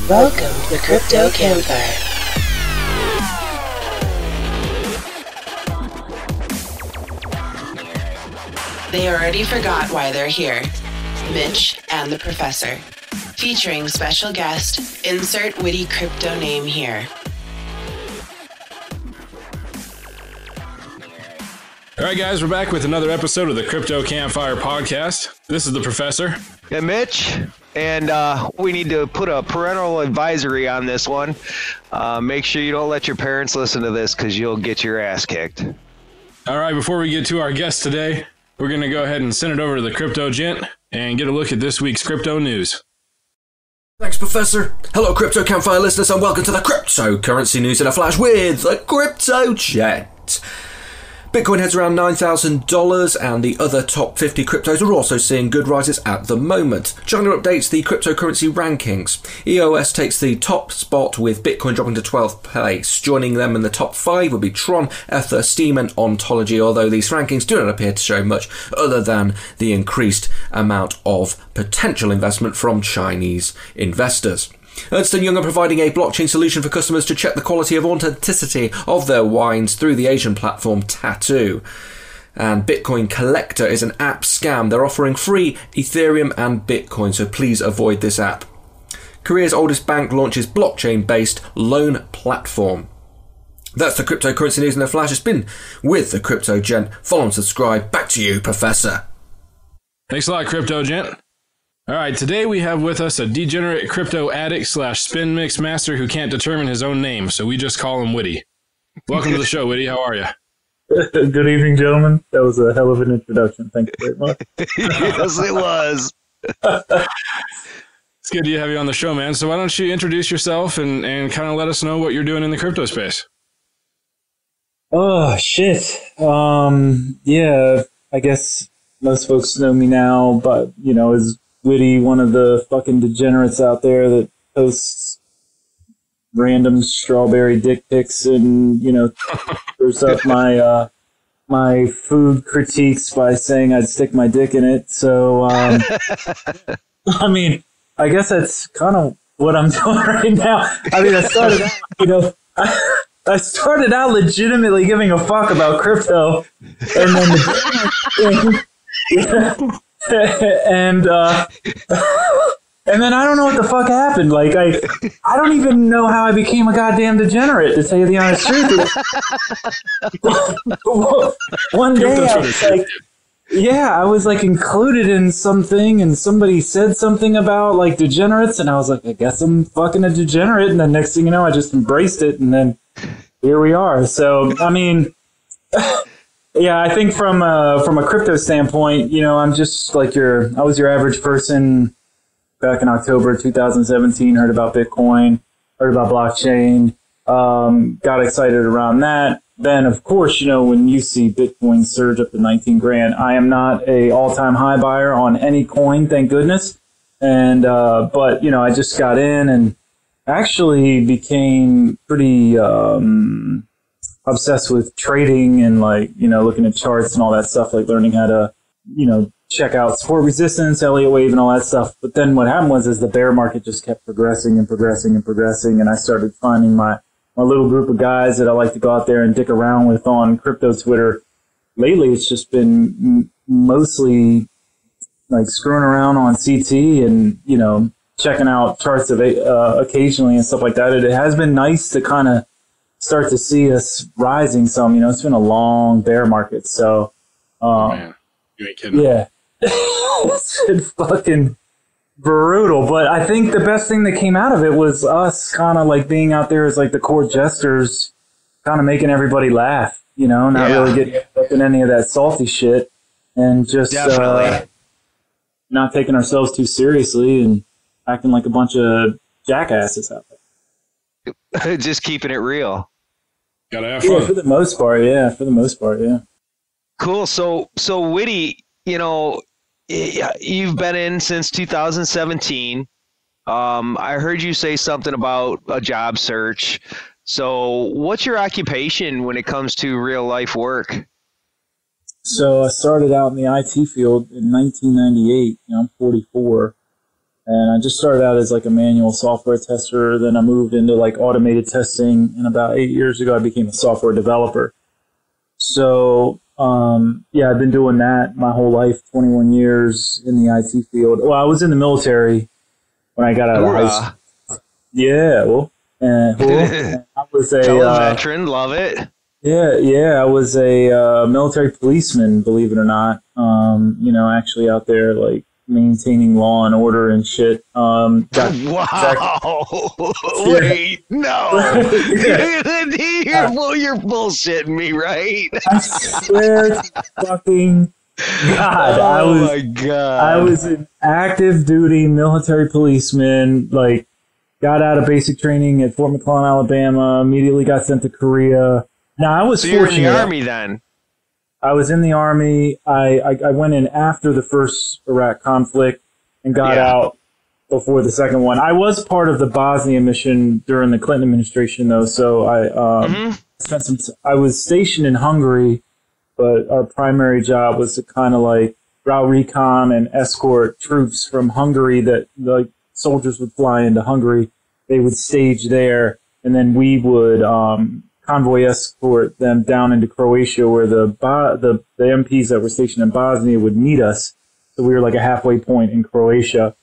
Welcome to the Crypto Campfire. They already forgot why they're here. Mitch and the Professor. Featuring special guest, insert witty crypto name here. All right, guys, we're back with another episode of the Crypto Campfire Podcast. This is the Professor. And Mitch. And we need to put a parental advisory on this one. Make sure you don't let your parents listen to this because you'll get your ass kicked. All right, before we get to our guest today, we're going to go ahead and send it over to the Crypto Gent and get a look at this week's crypto news. Thanks, Professor. Hello, Crypto Campfire listeners, and welcome to the cryptocurrency news in a flash with the Crypto Gent. Bitcoin heads around $9,000 and the other top 50 cryptos are also seeing good rises at the moment. China updates the cryptocurrency rankings. EOS takes the top spot with Bitcoin dropping to 12th place. Joining them in the top 5 will be Tron, Ether, Steam and Ontology, although these rankings do not appear to show much other than the increased amount of potential investment from Chinese investors. Ernst & Young are providing a blockchain solution for customers to check the quality of authenticity of their wines through the Asian platform Tattoo. And Bitcoin Collector is an app scam. They're offering free Ethereum and Bitcoin, so please avoid this app. Korea's oldest bank launches blockchain-based loan platform. That's the cryptocurrency news in a flash. It's been with the Crypto Gent. Follow and subscribe. Back to you, Professor. Thanks a lot, Crypto Gent. All right, today we have with us a degenerate crypto addict / spin mix master who can't determine his own name, so we just call him Witty. Welcome to the show, Witty. How are you? Good evening, gentlemen. That was a hell of an introduction. Thank you very much. Yes, it was. It's good to have you on the show, man. So why don't you introduce yourself and kind of let us know what you're doing in the crypto space? Oh, shit. Yeah, I guess most folks know me now, but, you know, as Witty, one of the fucking degenerates out there that posts random strawberry dick pics and, you know, throws up my my food critiques by saying I'd stick my dick in it. So, I mean, I guess that's kind of what I'm doing right now. I mean, I started out, you know, I started out legitimately giving a fuck about crypto, and then and then I don't know what the fuck happened. Like I don't even know how I became a goddamn degenerate, to tell you the honest truth. One day I was like, I was like included in something, and somebody said something about like degenerates, and I was like, I guess I'm fucking a degenerate. And then next thing you know, I just embraced it, and then here we are. So I mean. Yeah, I think from a crypto standpoint, you know, I'm just like I was your average person back in October 2017, heard about Bitcoin, heard about blockchain, got excited around that. Then, of course, you know, when you see Bitcoin surge up to 19 grand, I am not a all-time high buyer on any coin, thank goodness. And, but, you know, I just got in and actually became pretty, obsessed with trading and like, you know, looking at charts and all that stuff, like learning how to, you know, check out support resistance, Elliott wave and all that stuff. But then what happened was the bear market just kept progressing and progressing and progressing. And I started finding my little group of guys that I like to go out there and dick around with on crypto Twitter. Lately, it's just been mostly like screwing around on CT and, you know, checking out charts of occasionally and stuff like that. It has been nice to kind of start to see us rising some. You know, it's been a long bear market, so man, you ain't kidding. Yeah. It's been fucking brutal, but I think the best thing that came out of it was us kind of like being out there as like the court jesters, kind of making everybody laugh, you know, not really getting up in any of that salty shit, and just not taking ourselves too seriously and acting like a bunch of jackasses out there. Just keeping it real. Gotta have fun. Yeah, for the most part, yeah. Cool. So Witty, you know, you've been in since 2017. I heard you say something about a job search. So what's your occupation when it comes to real life work? So I started out in the IT field in 1998. You know, I'm 44. And And I just started out as like a manual software tester. Then I moved into like automated testing. And about 8 years ago, I became a software developer. So, yeah, I've been doing that my whole life, 21 years in the IT field. Well, I was in the military when I got out of high school. Yeah, well, I was a veteran, love it. Yeah, I was a military policeman, believe it or not. You know, actually out there like maintaining law and order and shit. Wow! Wait, no! You're bullshitting me, right? I swear to fucking God, my God! I was an active duty military policeman. Like, got out of basic training at Fort McClellan, Alabama. Immediately got sent to Korea. Now I was fortunate. You're in the Army then? I was in the Army. I went in after the first Iraq conflict and got out before the second one. I was part of the Bosnia mission during the Clinton administration, though. So I spent I was stationed in Hungary, but our primary job was to kind of like route recon and escort troops from Hungary that like soldiers would fly into Hungary. They would stage there, and then we would convoy escort them down into Croatia, where the MPs that were stationed in Bosnia would meet us. So we were like a halfway point in Croatia.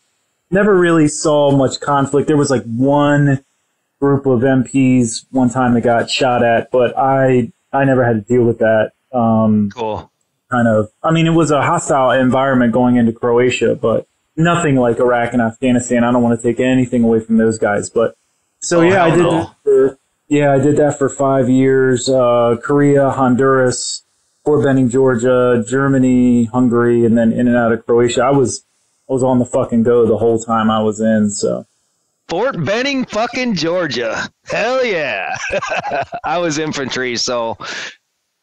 Never really saw much conflict. There was like one group of MPs one time that got shot at, but I never had to deal with that. Cool. Kind of. I mean, it was a hostile environment going into Croatia, but nothing like Iraq and Afghanistan. I don't want to take anything away from those guys, but so I did that. I did that for 5 years. Korea, Honduras, Fort Benning, Georgia, Germany, Hungary, and then in and out of Croatia. I was on the fucking go the whole time I was in. So Fort Benning, fucking Georgia. Hell yeah! I was infantry, so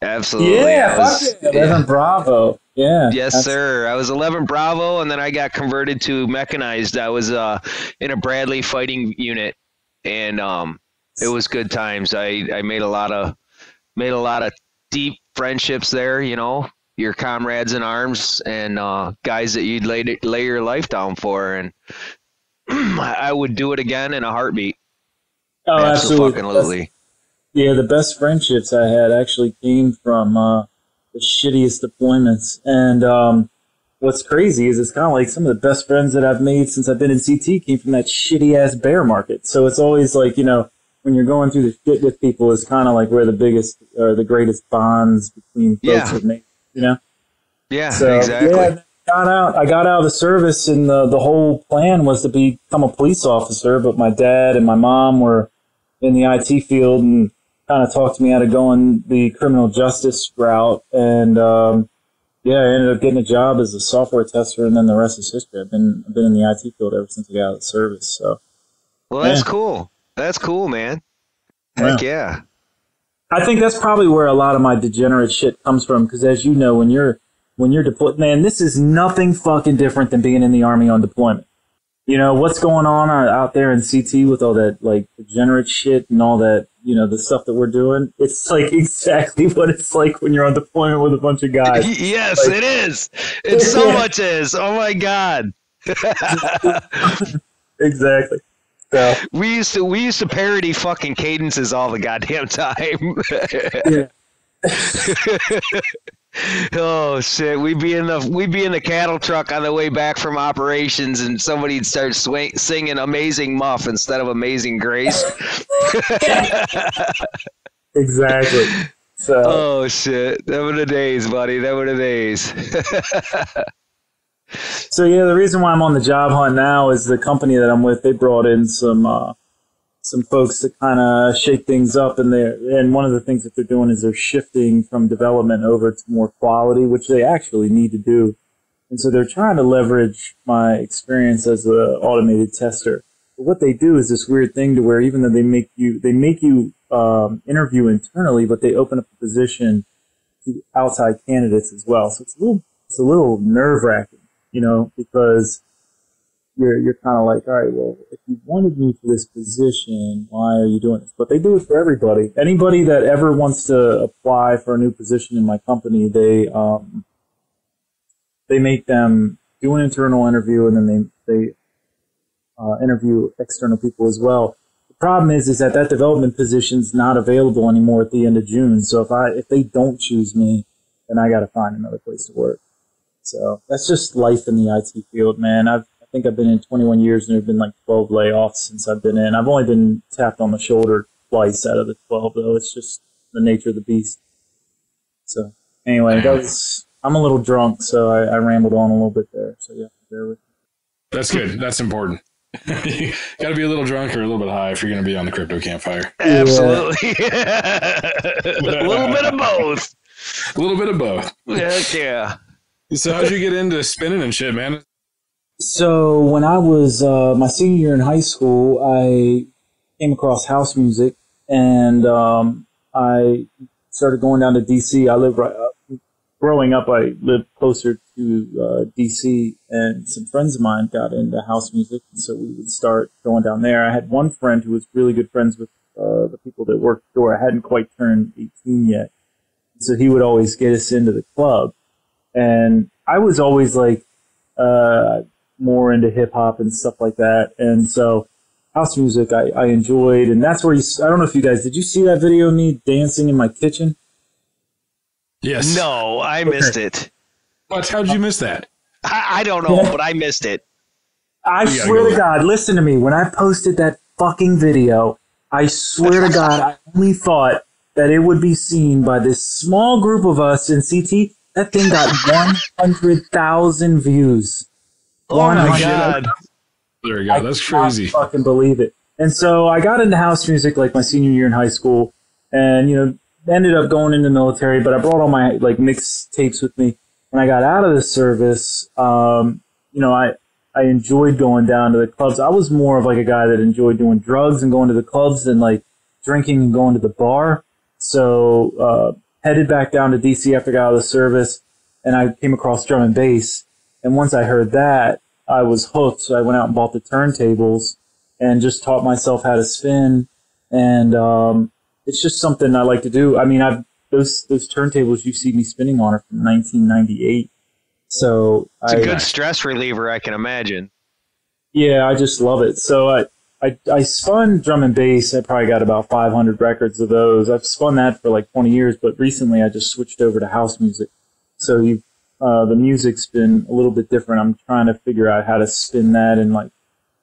absolutely. Yeah, fuck it. 11 Bravo. Yeah. Yes, sir. I was 11 Bravo, and then I got converted to mechanized. I was in a Bradley fighting unit, and it was good times. I made a lot of deep friendships there. You know, your comrades in arms and guys that you'd lay your life down for, and I would do it again in a heartbeat. Oh, absolutely. Yeah, the best friendships I had actually came from the shittiest deployments. And what's crazy is it's kind of like some of the best friends that I've made since I've been in CT came from that shitty ass bear market. So it's always like, you know, when you're going through the shit with people, is kind of like where the biggest or the greatest bonds between folks have made, you know? Yeah, so, exactly. Yeah, I got out of the service, and the whole plan was to become a police officer, but my dad and my mom were in the IT field and kind of talked me out of going the criminal justice route. And, I ended up getting a job as a software tester, and then the rest is history. I've been in the IT field ever since I got out of the service. So, well, that's cool. That's cool, man. Heck yeah. I think that's probably where a lot of my degenerate shit comes from, because as you know, when you're deployed, man, this is nothing fucking different than being in the Army on deployment. You know, what's going on out there in CT with all that, like, degenerate shit and all that, you know, the stuff that we're doing? It's, like, exactly what it's like when you're on deployment with a bunch of guys. Yes, like, it is. It so much is. Oh, my God. Exactly. So, we used to parody fucking cadences all the goddamn time. Yeah. Oh shit! We'd be in the cattle truck on the way back from operations, and somebody'd start singing "Amazing Muff" instead of "Amazing Grace." Exactly. So. Oh shit! That were the days, buddy. That were the days. So yeah, the reason why I'm on the job hunt now is the company that I'm with. They brought in some folks to kind of shake things up, and one of the things that they're doing is they're shifting from development over to more quality, which they actually need to do. And so they're trying to leverage my experience as an automated tester. But what they do is this weird thing to where even though they make you interview internally, but they open up a position to outside candidates as well. So it's a little nerve-wracking, you know, because you're kind of like, all right, well, if you wanted me for this position, why are you doing this? But they do it for everybody. Anybody that ever wants to apply for a new position in my company, they make them do an internal interview, and then they interview external people as well. The problem is that development position's not available anymore at the end of June. So if they don't choose me, then I got to find another place to work. So that's just life in the IT field, man. I think I've been in 21 years and there have been like 12 layoffs since I've been in. I've only been tapped on the shoulder twice out of the 12, though. It's just the nature of the beast. So anyway, I'm a little drunk, so I rambled on a little bit there. So yeah, bear with me. That's good. That's important. You got to be a little drunk or a little bit high if you're going to be on the Crypto Campfire. Absolutely. A little bit of both. A little bit of both. Heck yeah. So how'd you get into spinning and shit, man? So when I was my senior year in high school, I came across house music, and I started going down to DC. Growing up, I lived closer to DC, and some friends of mine got into house music, and so we would start going down there. I had one friend who was really good friends with the people that worked the door. I hadn't quite turned 18 yet, so he would always get us into the club. And I was always like more into hip hop and stuff like that. And so house music I enjoyed. And that's where I don't know if you guys, did you see that video of me dancing in my kitchen? Yes. No, I missed it. What? How'd you miss that? I don't know, but I missed it. I swear to God, listen to me. When I posted that fucking video, I swear to God, I only thought that it would be seen by this small group of us in CT. That thing got 100,000 views. Oh my God. There you go. That's crazy. I fucking believe it. And so I got into house music like my senior year in high school, and ended up going into the military, but I brought all my like mix tapes with me. When I got out of the service, I enjoyed going down to the clubs. I was more of like a guy that enjoyed doing drugs and going to the clubs than like drinking and going to the bar. So headed back down to DC after I got out of the service, and I came across drum and bass. And once I heard that, I was hooked. So I went out and bought the turntables and just taught myself how to spin. And it's just something I like to do. I mean, those turntables you see me spinning on are from 1998. So it's a good stress reliever, I can imagine. Yeah, I just love it. So I spun drum and bass. I probably got about 500 records of those. I've spun that for like 20 years, but recently I just switched over to house music. So the music's been a little bit different. I'm trying to figure out how to spin that and like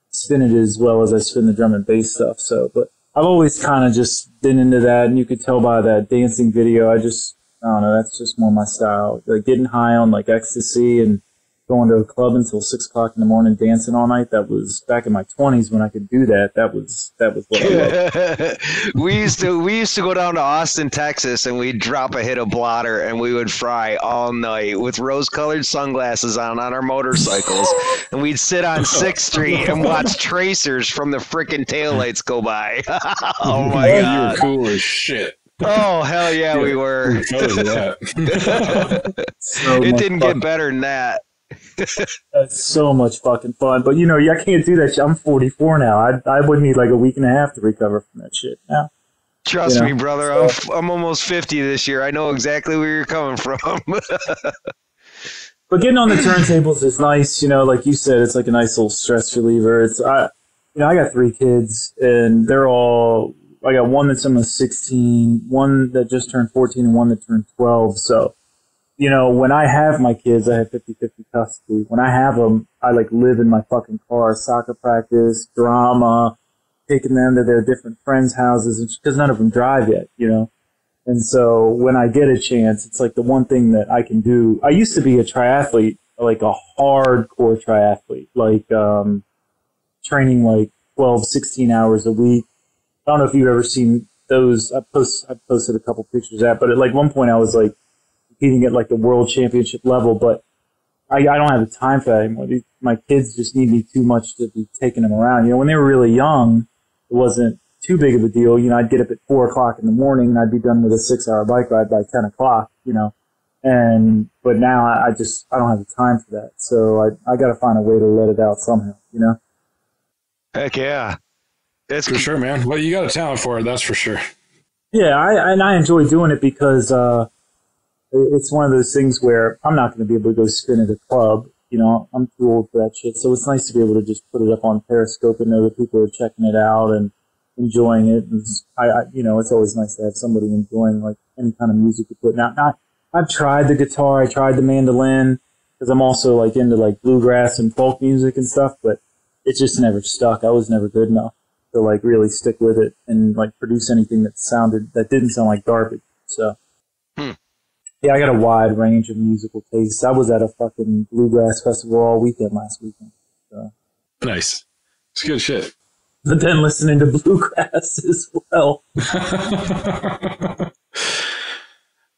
spin it as well as I spin the drum and bass stuff. So, but I've always kind of just been into that, and you could tell by that dancing video. I don't know, that's just more my style. Like getting high on like ecstasy and going to a club until 6 o'clock in the morning, dancing all night. That was back in my 20s when I could do that. That was what I loved. We used to go down to Austin, Texas, and we'd drop a hit of blotter, and we would fry all night with rose-colored sunglasses on our motorcycles, and we'd sit on 6th Street and watch tracers from the frickin' taillights go by. Oh my God, you were cool as shit. Oh hell yeah, we were. It didn't get better than that. That's so much fucking fun. But I can't do that shit. I'm 44 now. I would need like a week and a half to recover from that shit now. Trust me, brother. I'm almost 50 this year. I know exactly where you're coming from. But getting on the turntables is nice. Like you said, it's like a nice little stress reliever. I got 3 kids, and I got one that's almost 16, one that just turned 14, and one that turned 12. So, when I have my kids, I have 50-50 custody. When I have them, I like live in my fucking car, soccer practice, drama, taking them to their different friends' houses, because none of them drive yet, And so when I get a chance, it's like the one thing that I can do. I used to be a triathlete, like a hardcore triathlete, like training like 12, 16 hours a week. I don't know if you've ever seen those. I posted a couple pictures of that, but at like one point I was like competing at like the world championship level, but I don't have the time for that anymore. My kids just need me too much to be taking them around. When they were really young, it wasn't too big of a deal. I'd get up at 4 o'clock in the morning and I'd be done with a 6-hour bike ride by 10 o'clock, but now I don't have the time for that. So I got to find a way to let it out somehow, Heck yeah. That's for sure, man. Well, you got a talent for it, that's for sure. Yeah, I enjoy doing it because it's one of those things where I'm not going to be able to go spin at a club, I'm too old for that shit. So it's nice to be able to just put it up on Periscope and know that people are checking it out and enjoying it. And it's always nice to have somebody enjoying like any kind of music you're putting out. I've tried the guitar, I tried the mandolin, because I'm also like into like bluegrass and folk music and stuff, but it just never stuck. I was never good enough to like really stick with it and like produce anything that didn't sound like garbage. So yeah, I got a wide range of musical tastes. I was at a fucking bluegrass festival all weekend last weekend. So. Nice. It's good shit. But then listening to bluegrass as well.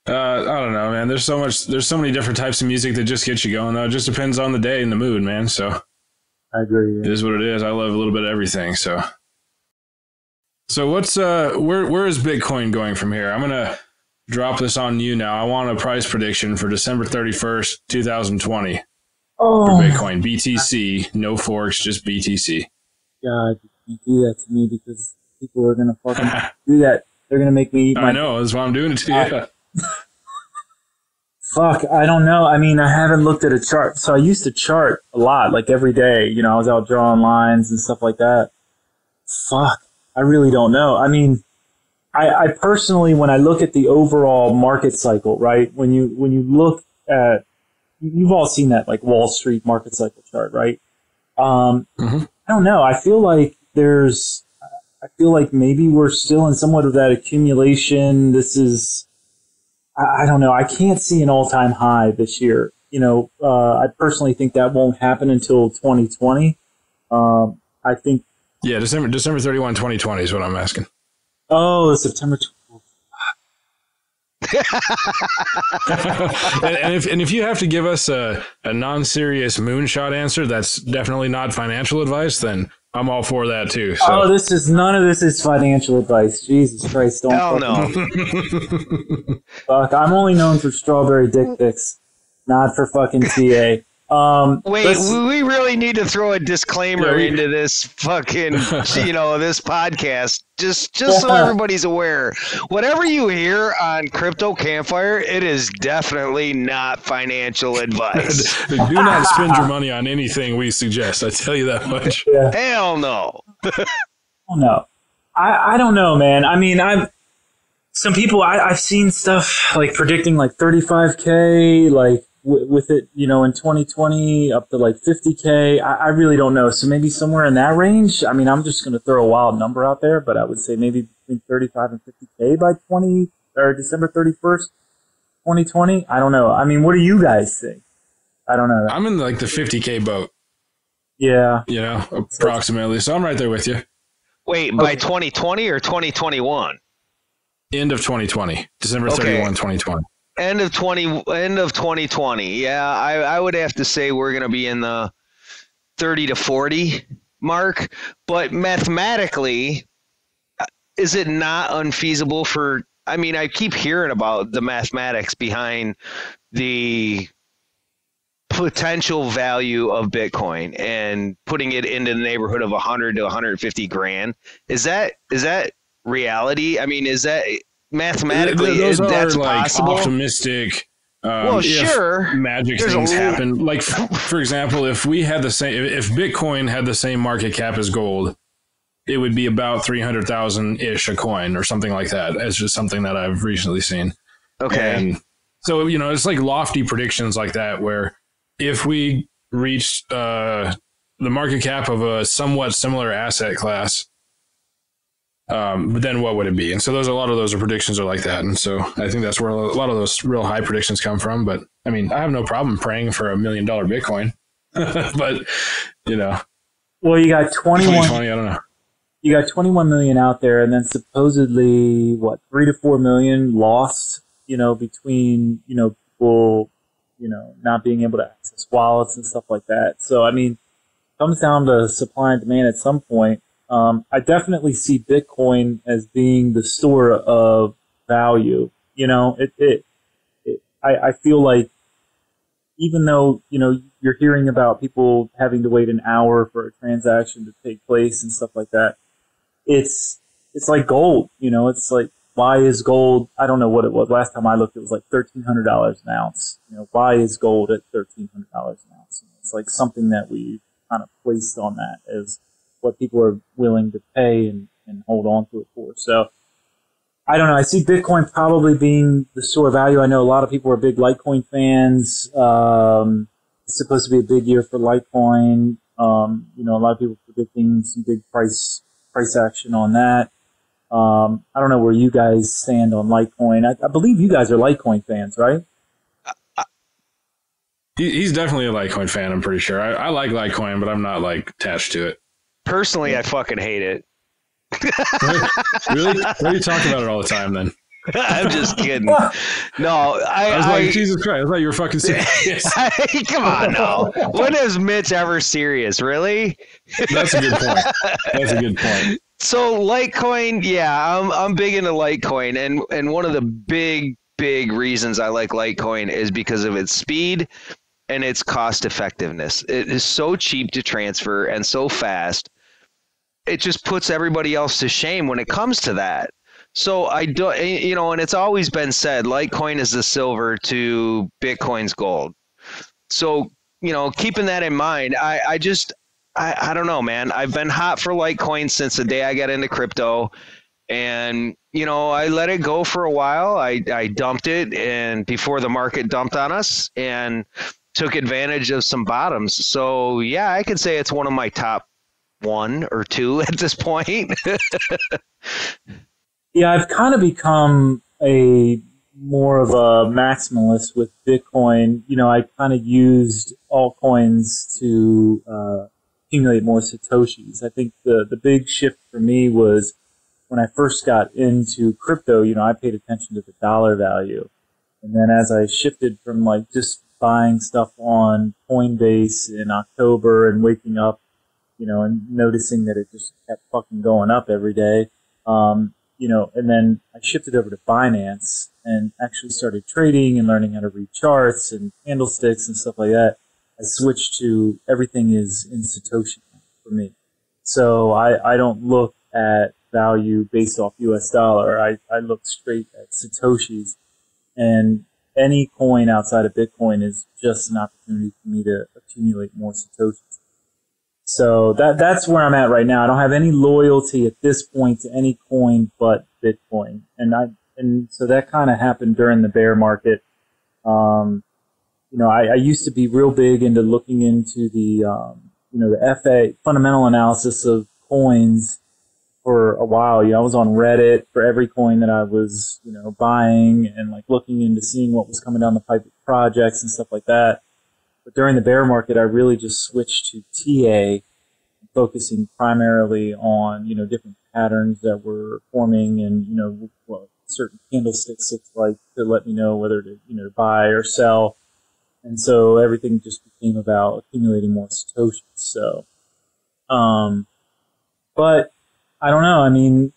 I don't know, man. There's so many different types of music that just get you going, though. It just depends on the day and the mood, man. So I agree. It is what it is. I love a little bit of everything. So what's where is Bitcoin going from here? I'm gonna drop this on you now. I want a price prediction for December 31st, 2020 for Bitcoin. BTC, no forks, just BTC. God, you can't do that to me because people are gonna fucking do that. They're gonna make me eat I know, that's why I'm doing it to you. Fuck, I don't know. I mean, I haven't looked at a chart. So I used to chart a lot, like every day. I was out drawing lines and stuff like that. Fuck, I really don't know. I mean, I personally, when I look at the overall market cycle, right? When you look at, you've all seen that like Wall Street market cycle chart, right? I don't know. I feel like maybe we're still in somewhat of that accumulation. This is, I don't know. I can't see an all-time high this year. I personally think that won't happen until 2020. I think. Yeah, December 31, 2020 is what I'm asking. Oh, September 12th. and if you have to give us a non-serious moonshot answer that's definitely not financial advice, then I'm all for that too. So. Oh, none of this is financial advice. Jesus Christ, don't. Hell no. Fuck, I'm only known for strawberry dick pics, not for fucking TA. Wait, we really need to throw a disclaimer into this fucking, this podcast, just so everybody's aware. Whatever you hear on Crypto Campfire, it is definitely not financial advice. Do not spend your money on anything we suggest. I tell you that much. Yeah. Hell no. Oh no, I don't know, man. I mean, some people I've seen stuff like predicting like 35K, like. With it, in 2020 up to like 50K. I really don't know. So maybe somewhere in that range. I mean, I'm just going to throw a wild number out there, but I would say maybe between 35 and 50K by December 31st, 2020. I don't know. I mean, what do you guys think? I don't know. I'm in like the 50K boat. Yeah. Approximately. So I'm right there with you. Wait, by 2020 or 2021? End of 2020. December 31, 2020. End of 2020. Yeah, I would have to say we're going to be in the 30 to 40 mark. But mathematically, is it not unfeasible I keep hearing about the mathematics behind the potential value of Bitcoin and putting it into the neighborhood of 100 to 150 grand. Is that reality? I mean, is that... Mathematically, that's like possible. Optimistic. Sure. Magic things happen. Like, for example, if Bitcoin had the same market cap as gold, it would be about 300,000 ish a coin or something like that. It's just something that I've recently seen. Okay. And so it's like lofty predictions like that, where if we reached the market cap of a somewhat similar asset class. But then what would it be? And so a lot of those predictions are like that. And so I think that's where a lot of those real high predictions come from. But I mean, I have no problem praying for $1 million Bitcoin, but well, you got 21, I don't know. You got 21 million out there, and then supposedly 3 to 4 million lost, between, people, not being able to access wallets and stuff like that. So, I mean, it comes down to supply and demand at some point. I definitely see Bitcoin as being the store of value. I feel like even though, you're hearing about people having to wait an hour for a transaction to take place and stuff like that, it's like gold, it's like, why is gold? I don't know what it was. Last time I looked, it was like $1,300 an ounce. Why is gold at $1,300 an ounce? It's like something that we kind of placed on that as what people are willing to pay and hold on to it for. So I don't know. I see Bitcoin probably being the store of value. I know a lot of people are big Litecoin fans. It's supposed to be a big year for Litecoin. You know, a lot of people predicting some big price action on that. I don't know where you guys stand on Litecoin. I believe you guys are Litecoin fans, right? He's definitely a Litecoin fan, I'm pretty sure. I like Litecoin, but I'm not like attached to it. Personally, I fucking hate it. Really? Why do you talk about it all the time then? I'm just kidding. No, I was like, Jesus Christ, I thought you were fucking serious. Come on, no. When is Mitch ever serious? Really? That's a good point. That's a good point. So Litecoin, yeah, I'm big into Litecoin, and one of the big reasons I like Litecoin is because of its speed and its cost effectiveness. It is so cheap to transfer and so fast. It just puts everybody else to shame when it comes to that. So I do, you know, and it's always been said, Litecoin is the silver to Bitcoin's gold. So, you know, keeping that in mind, I don't know, man. I've been hot for Litecoin since the day I got into crypto, and, you know, I let it go for a while. I dumped it, and before the market dumped on us, and took advantage of some bottoms. So yeah, I could say it's one of my top 1 or 2 at this point. Yeah, I've kind of become more of a maximalist with Bitcoin. You know, I kind of used altcoins to accumulate more Satoshis. I think the big shift for me was when I first got into crypto, you know, I paid attention to the dollar value. And then as I shifted from like just buying stuff on Coinbase in October and waking up, you know, and noticing that it just kept fucking going up every day, you know, and then I shifted over to Binance and actually started trading and learning how to read charts and candlesticks and stuff like that. I switched to everything is in Satoshi for me. So I don't look at value based off US dollar. I look straight at Satoshis, and any coin outside of Bitcoin is just an opportunity for me to accumulate more Satoshis. So that's where I'm at right now. I don't have any loyalty at this point to any coin but Bitcoin. And so that kind of happened during the bear market. You know, I used to be real big into looking into the, you know, the FA fundamental analysis of coins for a while. You know, I was on Reddit for every coin that I was, you know, buying and like looking into seeing what was coming down the pipe with projects and stuff like that. But during the bear market, I really just switched to TA, focusing primarily on, you know, different patterns that were forming and, you know, what certain candlesticks look like to let me know whether to, you know, buy or sell. And so everything just became about accumulating more Satoshis. So, but I don't know. I mean,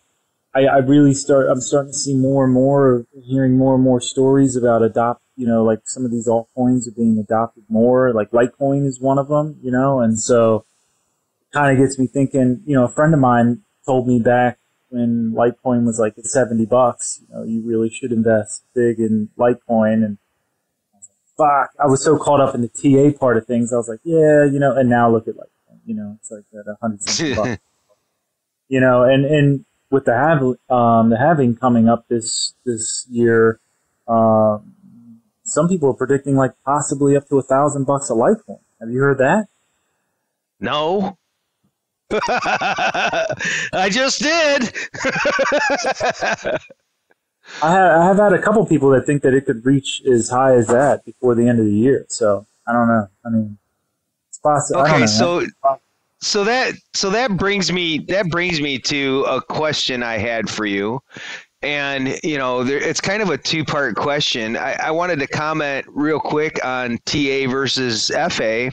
I'm starting to see more and more, hearing more and more stories about you know, like some of these altcoins are being adopted more, like Litecoin is one of them, you know, and so it kind of gets me thinking, you know, a friend of mine told me back when Litecoin was like at $70, you know, you really should invest big in Litecoin. And I was like, fuck, I was so caught up in the TA part of things. I was like, yeah, you know, and now look at Litecoin, you know, it's like at $100, you know, and with the halving coming up this year, some people are predicting like possibly up to $1,000 a Litecoin. Have you heard that? No. I just did. I have had a couple people that think that it could reach as high as that before the end of the year. So I don't know. I mean, it's possible. Okay, so that brings me to a question I had for you. And, you know, it's kind of a two-part question. I wanted to comment real quick on TA versus FA.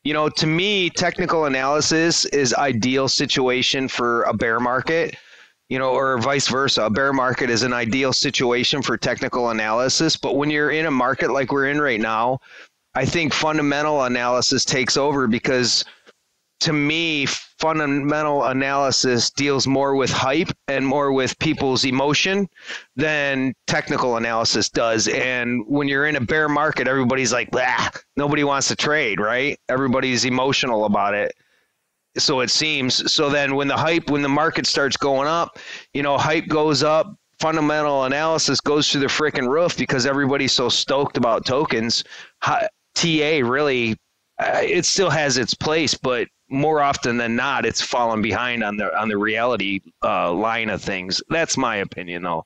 You know, to me, technical analysis is ideal situation for a bear market, you know, or vice versa. A bear market is an ideal situation for technical analysis. But when you're in a market like we're in right now, I think fundamental analysis takes over because to me, fundamental analysis deals more with hype and more with people's emotion than technical analysis does. And when you're in a bear market, everybody's like, blah, nobody wants to trade, right? Everybody's emotional about it. So it seems. So then when the market starts going up, hype goes up, fundamental analysis goes through the freaking roof because everybody's so stoked about tokens. TA really, it still has its place, but more often than not, it's fallen behind on the reality line of things. That's my opinion, though.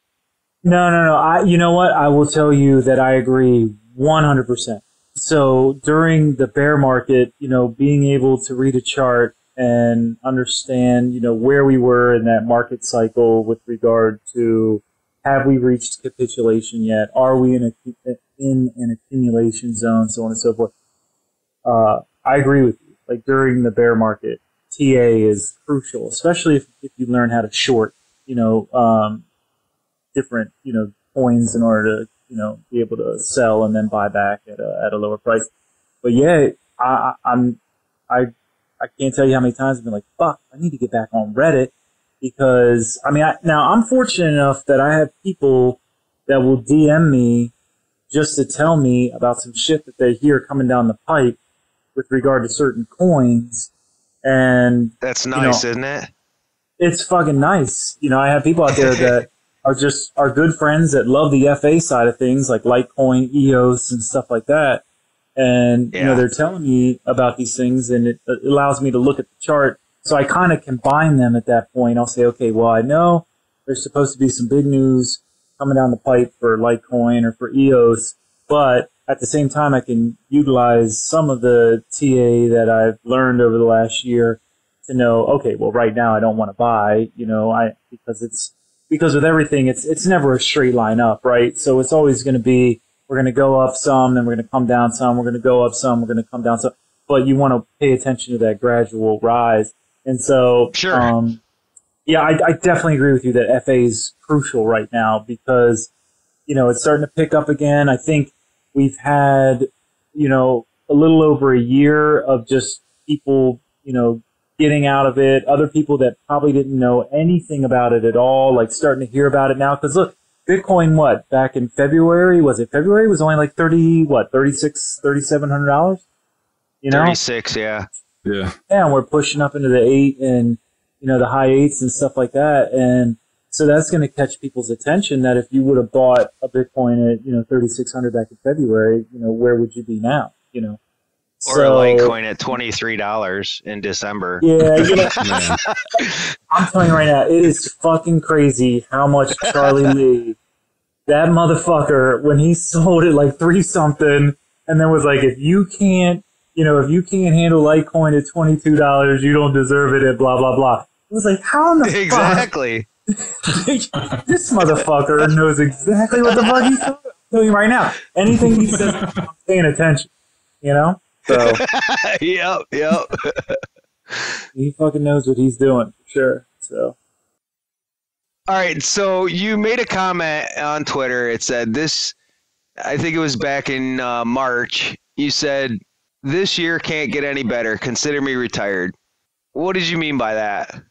No. You know what? I will tell you that I agree 100%. So during the bear market, being able to read a chart and understand, where we were in that market cycle with regard to, have we reached capitulation yet? Are we in an accumulation zone, so on and so forth? I agree with you. Like during the bear market, TA is crucial, especially if you learn how to short, different, coins in order to, be able to sell and then buy back at a lower price. But yeah, I can't tell you how many times I've been like, fuck, I need to get back on Reddit because now I'm fortunate enough that I have people that will DM me just to tell me about some shit that they hear coming down the pipe with regard to certain coins. And that's nice, isn't it? It's fucking nice. I have people out there that are good friends that love the FA side of things, like Litecoin, EOS, and stuff like that. And, they're telling me about these things, and it allows me to look at the chart. So I kind of combine them at that point. I'll say, okay, well, I know there's supposed to be some big news coming down the pipe for Litecoin or for EOS, but at the same time, I can utilize some of the TA that I've learned over the last year to know, okay, well, right now I don't want to buy, because with everything, it's never a straight line up, right? So it's always going to be, we're going to go up some, then we're going to come down some, we're going to go up some, we're going to come down some, but you want to pay attention to that gradual rise. And so, sure. I definitely agree with you that FA is crucial right now because, it's starting to pick up again. I think we've had, a little over a year of just people, getting out of it. Other people that probably didn't know anything about it at all, like starting to hear about it now. Because look, Bitcoin, back in February? Was it February? It was only like $3,700? 36, yeah. Yeah, and we're pushing up into the 8 and, the high 8s and stuff like that. And so that's going to catch people's attention that if you would have bought a Bitcoin at, 3,600 back in February, where would you be now? Or a Litecoin at $23 in December. Yeah, I'm telling you right now, it is fucking crazy how much Charlie Lee, that motherfucker, when he sold it like 3-something, and then was like, if you can't handle Litecoin at $22, you don't deserve it at blah blah blah. It was like, how in the exactly. fuck? This motherfucker knows exactly what the fuck he's telling you right now. Anything he says, I'm paying attention. So, yep. He fucking knows what he's doing, for sure. So, all right. So you made a comment on Twitter. It said this. I think it was back in March. You said, "This year can't get any better. Consider me retired." What did you mean by that?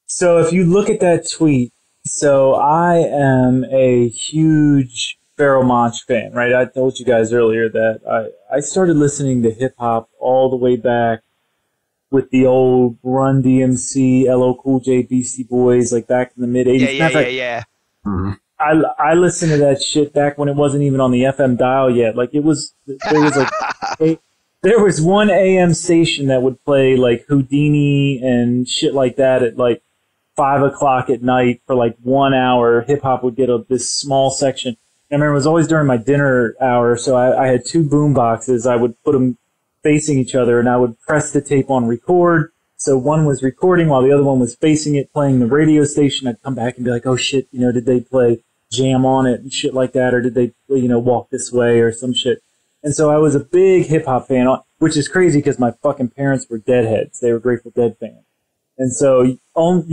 So if you look at that tweet, so I am a huge Pharoah Monch fan, right? I told you guys earlier that I started listening to hip hop all the way back with the old Run DMC, LL Cool J, Beastie Boys, like back in the mid 80s. Yeah. Mm-hmm. I listened to that shit back when it wasn't even on the FM dial yet. Like there was one AM station that would play like Houdini and shit like that at like 5 o'clock at night for like 1 hour. Hip hop would get this small section. I remember it was always during my dinner hour, so I had 2 boom boxes. I would put them facing each other, and I would press the tape on record. So one was recording while the other one was facing it, playing the radio station. I'd come back and be like, oh shit, did they play Jam on it and shit like that, or did they, Walk This Way or some shit? And so I was a big hip hop fan, which is crazy because my fucking parents were Deadheads. They were Grateful Dead fans. And so you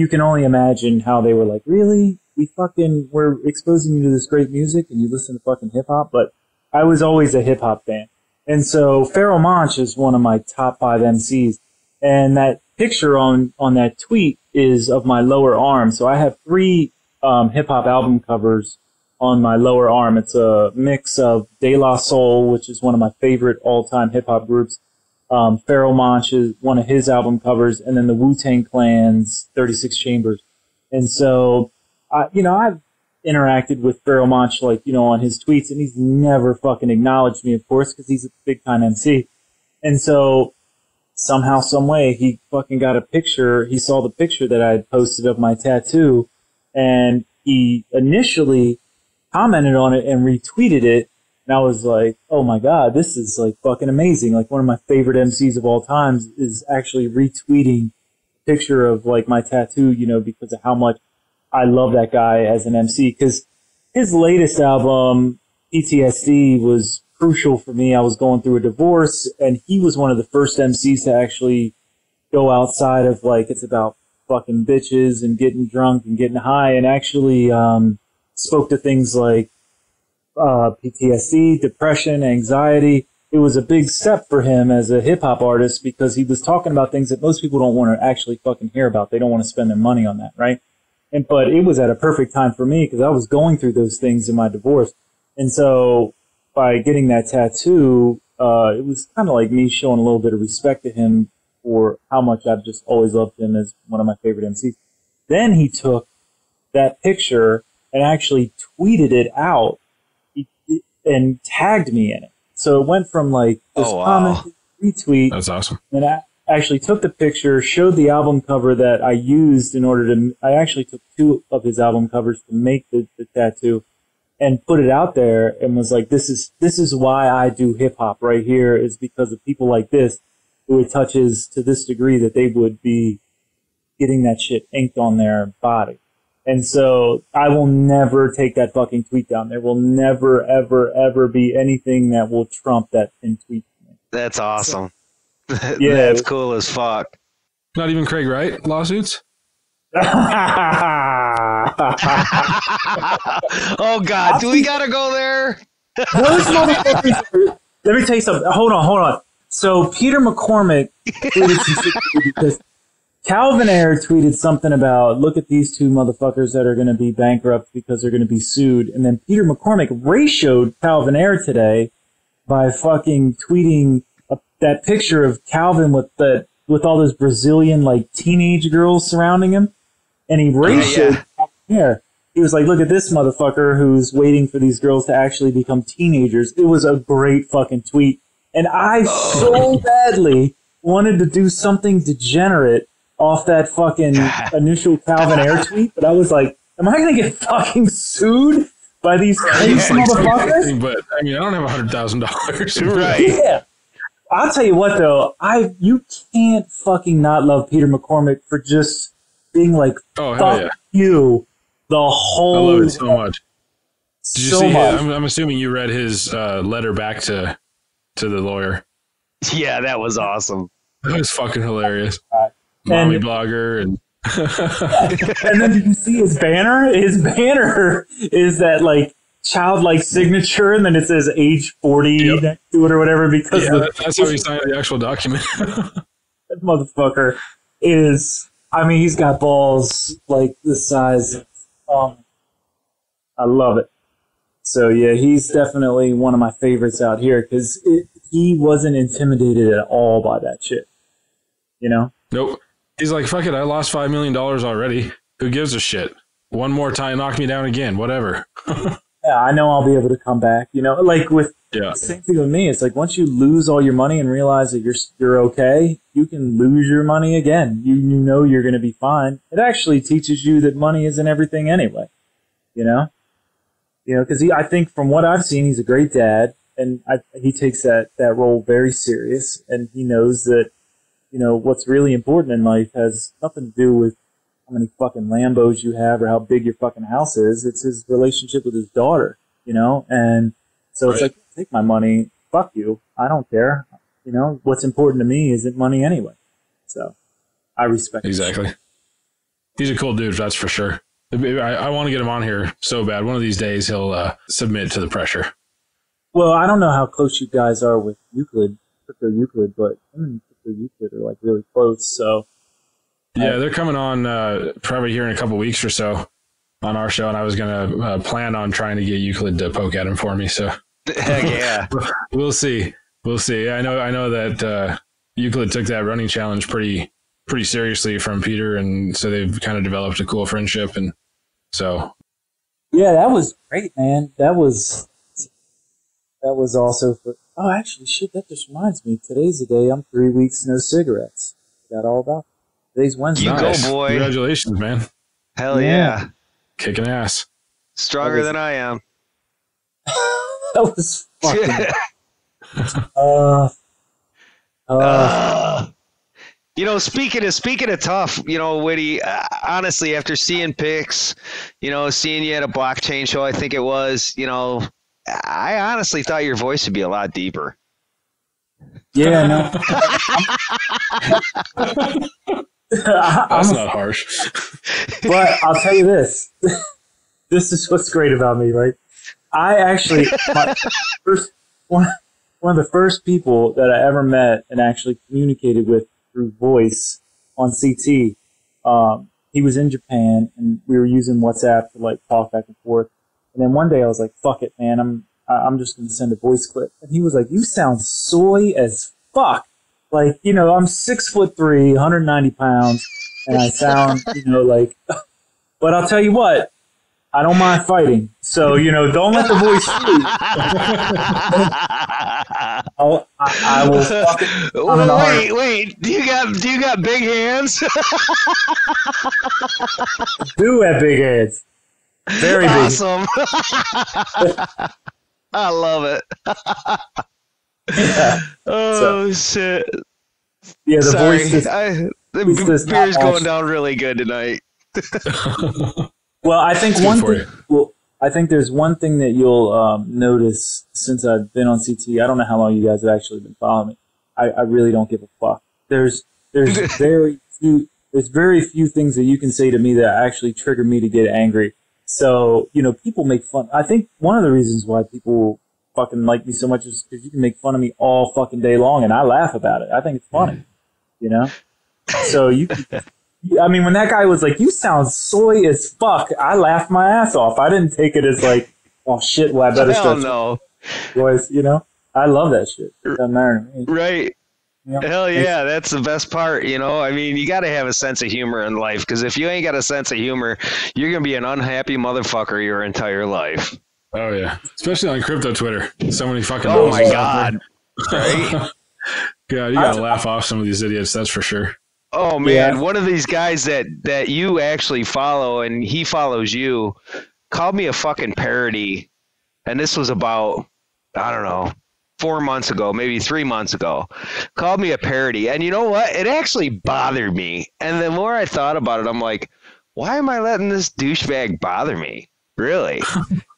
can only imagine how they were like, really? We're exposing you to this great music and you listen to fucking hip hop? But I was always a hip hop fan. And so Pharoah Monch is one of my top 5 MCs. And that picture on that tweet is of my lower arm. So I have 3 hip-hop album covers on my lower arm. It's a mix of De La Soul, which is one of my favorite all-time hip-hop groups. Pharoah Monch is one of his album covers, and then the Wu-Tang Clan's 36 Chambers. And so, I've interacted with Pharoah Monch, on his tweets, and he's never fucking acknowledged me, of course, because he's a big-time MC. And so, somehow, some way, he fucking got a picture. He saw the picture that I had posted of my tattoo, and he initially commented on it and retweeted it. And I was like, oh my God, this is like fucking amazing. Like one of my favorite MCs of all time is actually retweeting a picture of like my tattoo, because of how much I love that guy as an MC. Because his latest album, PTSD, was crucial for me. I was going through a divorce, and he was one of the first MCs to actually go outside of like, it's about fucking bitches and getting drunk and getting high, and actually spoke to things like PTSD, depression, anxiety. It was a big step for him as a hip-hop artist because he was talking about things that most people don't want to actually fucking hear about. They don't want to spend their money on that, right? But it was at a perfect time for me because I was going through those things in my divorce. And so by getting that tattoo, it was kind of like me showing a little bit of respect to him for how much I've just always loved him as one of my favorite MCs. Then he took that picture and actually tweeted it out and tagged me in it. So it went from like this comment, retweet. That's awesome. And I actually took the picture, showed the album cover that I used in order to, I actually took 2 of his album covers to make the tattoo and put it out there and was like, this is why I do hip hop right here, is because of people like this who it touches to this degree that they would be getting that shit inked on their body. And so I will never take that fucking tweet down. There will never, ever, ever be anything that will trump that in tweet. That's awesome. Yeah, That's cool as fuck. Not even Craig Wright lawsuits? Oh, God. Do we got to go there? Those motherfuckers. Let me tell you something. Hold on. So Peter McCormick tweeted some shit because Calvin Air tweeted something about, look at these 2 motherfuckers that are going to be bankrupt because they're going to be sued. And then Peter McCormick ratioed Calvin Air today by fucking tweeting that picture of Calvin with all those Brazilian like teenage girls surrounding him. And he ratioed Calvin Air. He was like, look at this motherfucker who's waiting for these girls to actually become teenagers. It was a great fucking tweet. And I so badly wanted to do something degenerate off that fucking initial Calvin Air tweet, but I was like, am I going to get fucking sued by these crazy motherfuckers? But I mean, I don't have $100,000. Right. Yeah. I'll tell you what though, you can't fucking not love Peter McCormick for just being like, fuck you the whole. I love it so much. Did you see? Much. I'm assuming you read his letter back to the lawyer. Yeah, that was awesome. That was fucking hilarious. Mommy blogger and and then did you see his banner? His banner is that like childlike signature, and then it says age 40 next to it or whatever. Because that's how he signed the actual document. That motherfucker is. I mean, he's got balls like this size. I love it. So yeah, he's definitely one of my favorites out here because he wasn't intimidated at all by that shit. Nope. He's like, fuck it, I lost $5 million already. Who gives a shit? One more time, knock me down again, whatever. Yeah, I know I'll be able to come back. Like with the same thing with me. It's like once you lose all your money and realize that you're okay, you can lose your money again. You know you're going to be fine. It actually teaches you that money isn't everything anyway. Because I think from what I've seen, he's a great dad, and he takes that role very serious, and he knows that. What's really important in life has nothing to do with how many fucking Lambos you have or how big your fucking house is. It's his relationship with his daughter, and so it's like, take my money, fuck you. I don't care. What's important to me isn't money anyway. So I respect exactly. He's a cool dude, that's for sure. I want to get him on here so bad. One of these days he'll submit to the pressure. Well, I don't know how close you guys are with Crypto Euclid, but Crypto Euclid are like really close. So yeah, they're coming on probably here in a couple weeks or so on our show, and I was gonna plan on trying to get Euclid to poke at him for me. So heck yeah, we'll see. I know that Euclid took that running challenge pretty seriously from Peter, and so they've kind of developed a cool friendship, and so yeah, that was great, man. That was also for. Oh, actually, shit, that just reminds me. Today's the day I'm 3 weeks no cigarettes. Got all about it. Today's Wednesday. You go, boy. Congratulations, man. Hell yeah. Kicking ass. Stronger than I am. That was fucking... You know, speaking of tough, you know, Witty, honestly, after seeing pics, you know, seeing you at a blockchain show, I think it was, you know, I honestly thought your voice would be a lot deeper. Yeah, no. That's not harsh. But I'll tell you this. This is what's great about me, right? I actually, one of the first people that I ever met and actually communicated with through voice on CT, he was in Japan, and we were using WhatsApp to like talk back and forth. And then one day I was like, fuck it, man, I'm just going to send a voice clip. And he was like, you sound soy as fuck. Like, you know, I'm 6'3", 190 pounds, and I sound, you know, like, but I'll tell you what, I don't mind fighting. So, you know, don't let the voice fool you. I will fucking... Wait, do you got big hands? Do have big hands. Very big. Awesome. I love it. Yeah. Oh, shit. Yeah, the Sorry. voice is... The beer's going down really good tonight. Well, I think I think there's one thing that you'll notice since I've been on CT. I don't know how long you guys have actually been following me. I really don't give a fuck. There's very few things that you can say to me that actually trigger me to get angry. So, you know, people make fun. I think one of the reasons why people fucking like me so much is because you can make fun of me all fucking day long, and I laugh about it. I think it's funny, you know? So I mean, when that guy was like, you sound soy as fuck, I laughed my ass off. I didn't take it as like, oh shit, well, I better start. No. Boys, you know? I love that shit. It doesn't matter to me. Right. You know? Hell yeah, that's the best part, you know? I mean, you got to have a sense of humor in life, because if you ain't got a sense of humor, you're going to be an unhappy motherfucker your entire life. Oh, yeah. Especially on crypto Twitter. So many fucking... Oh, my God. Right? God, you got to laugh off some of these idiots, that's for sure. Oh, man. Yeah. One of these guys that you actually follow, and he follows you, called me a fucking parody. And this was about, I don't know, 4 months ago, maybe 3 months ago. Called me a parody. And you know what? It actually bothered me. And the more I thought about it, I'm like, why am I letting this douchebag bother me? Really?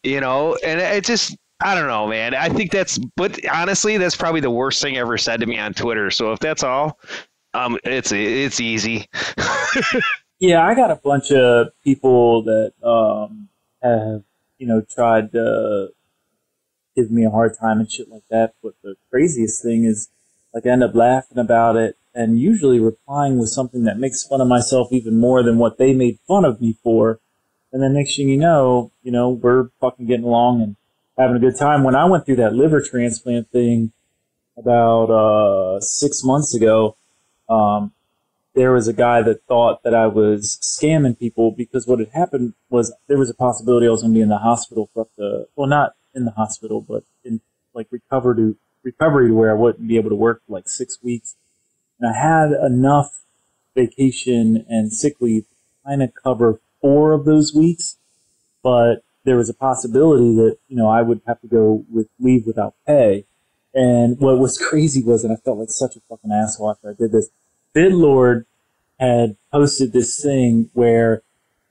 You know? And it just... I don't know, man. I think but honestly, that's probably the worst thing ever said to me on Twitter. So if that's all, it's easy. Yeah, I got a bunch of people that have, you know, tried to give me a hard time and shit like that. But the craziest thing is, like, I end up laughing about it and usually replying with something that makes fun of myself even more than what they made fun of me for. And then next thing you know, we're fucking getting along and having a good time. When I went through that liver transplant thing about 6 months ago, there was a guy that thought that I was scamming people because what had happened was there was a possibility I was going to be in the hospital for up to, well, not in the hospital, but in like recovery to where I wouldn't be able to work for like 6 weeks. And I had enough vacation and sick leave to kind of cover 4 of those weeks, but there was a possibility that, you know, I would have to go with leave without pay. And what was crazy was, and I felt like such a fucking asshole after I did this, BitLord had posted this thing where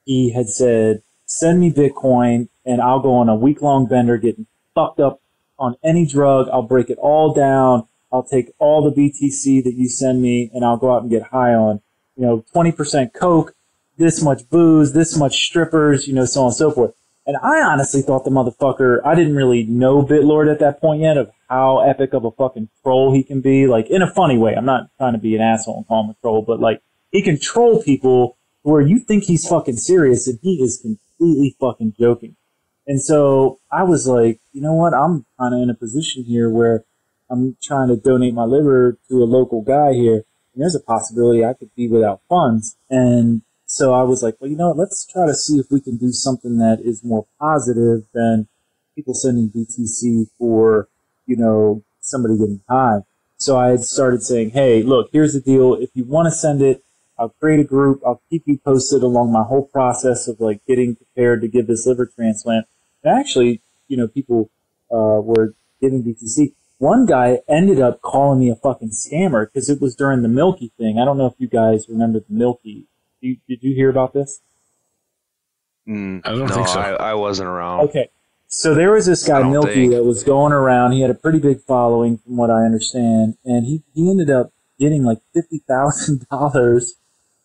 he had said, send me Bitcoin and I'll go on a week-long bender getting fucked up on any drug. I'll break it all down. I'll take all the BTC that you send me and I'll go out and get high on, you know, 20% coke, this much booze, this much strippers, you know, so on and so forth. And I honestly thought the motherfucker, I didn't really know BitLord at that point yet of how epic of a fucking troll he can be, like in a funny way. I'm not trying to be an asshole and call him a troll, but like he can troll people where you think he's fucking serious and he is completely fucking joking. And so I was like, you know what? I'm kind of in a position here where I'm trying to donate my liver to a local guy here. And there's a possibility I could be without funds. And so I was like, well, you know what? Let's try to see if we can do something that is more positive than people sending BTC for, you know, somebody getting high. So I had started saying, hey, look, here's the deal. If you want to send it, I'll create a group. I'll keep you posted along my whole process of like getting prepared to give this liver transplant. And actually, you know, people were giving BTC. One guy ended up calling me a fucking scammer because it was during the Milky thing. I don't know if you guys remember the Milky. Did you hear about this? I don't think so. I wasn't around. Okay. So there was this guy, Milky, that was going around. He had a pretty big following from what I understand. And he ended up getting like $50,000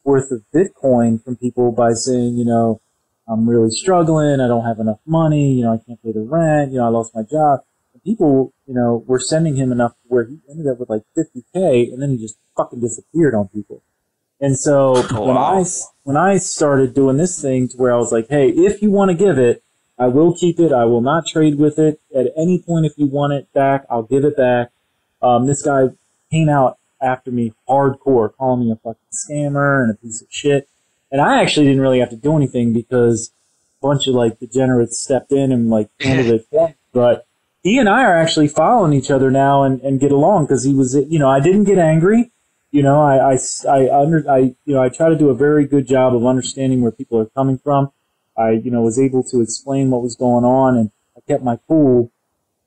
worth of Bitcoin from people by saying, you know, I'm really struggling. I don't have enough money. You know, I can't pay the rent. You know, I lost my job. And people, you know, were sending him enough where he ended up with like $50K, and then he just fucking disappeared on people. And so when I started doing this thing to where I was like, hey, if you want to give it, I will keep it. I will not trade with it. At any point, if you want it back, I'll give it back. This guy came out after me hardcore, calling me a fucking scammer and a piece of shit. And I actually didn't really have to do anything because a bunch of like degenerates stepped in and like handled it for me. But he and I are actually following each other now and get along because he was, you know, I didn't get angry. You know, I try to do a very good job of understanding where people are coming from. I, you know, was able to explain what was going on, and I kept my cool.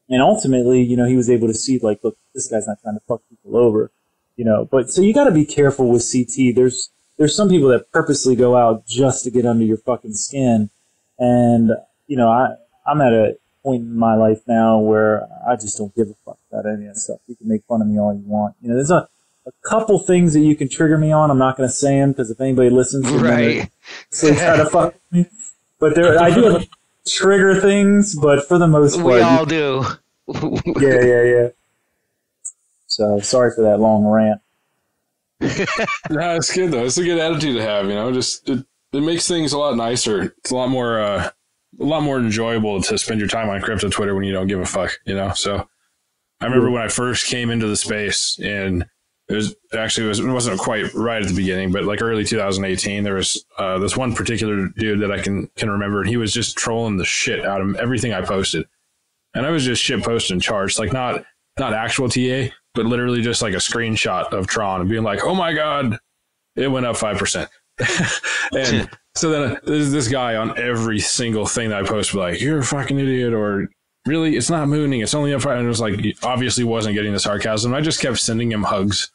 And ultimately, you know, he was able to see like, look, this guy's not trying to fuck people over. You know, but so you got to be careful with CT. There's some people that purposely go out just to get under your fucking skin. And, you know, I'm at a point in my life now where I just don't give a fuck about any of that stuff. You can make fun of me all you want. You know, there's a couple things that you can trigger me on. I'm not going to say them because if anybody listens, right, they try to fuck with me. But I do have trigger things, but for the most part, we all do. Yeah. So sorry for that long rant. No, it's good though. It's a good attitude to have. You know, just it makes things a lot nicer. It's a lot more enjoyable to spend your time on crypto Twitter when you don't give a fuck. You know. So I remember when I first came into the space, and it wasn't quite right at the beginning, but like early 2018, there was this one particular dude that I can remember, and he was just trolling the shit out of everything I posted, and I was just shit posting charts, like not actual TA. But literally just like a screenshot of Tron and being like, oh my God, it went up 5%. And so then there's this guy on every single thing that I post, like, you're a fucking idiot, or really, it's not mooning, it's only up 5%. And it was like, he obviously wasn't getting the sarcasm. I just kept sending him hugs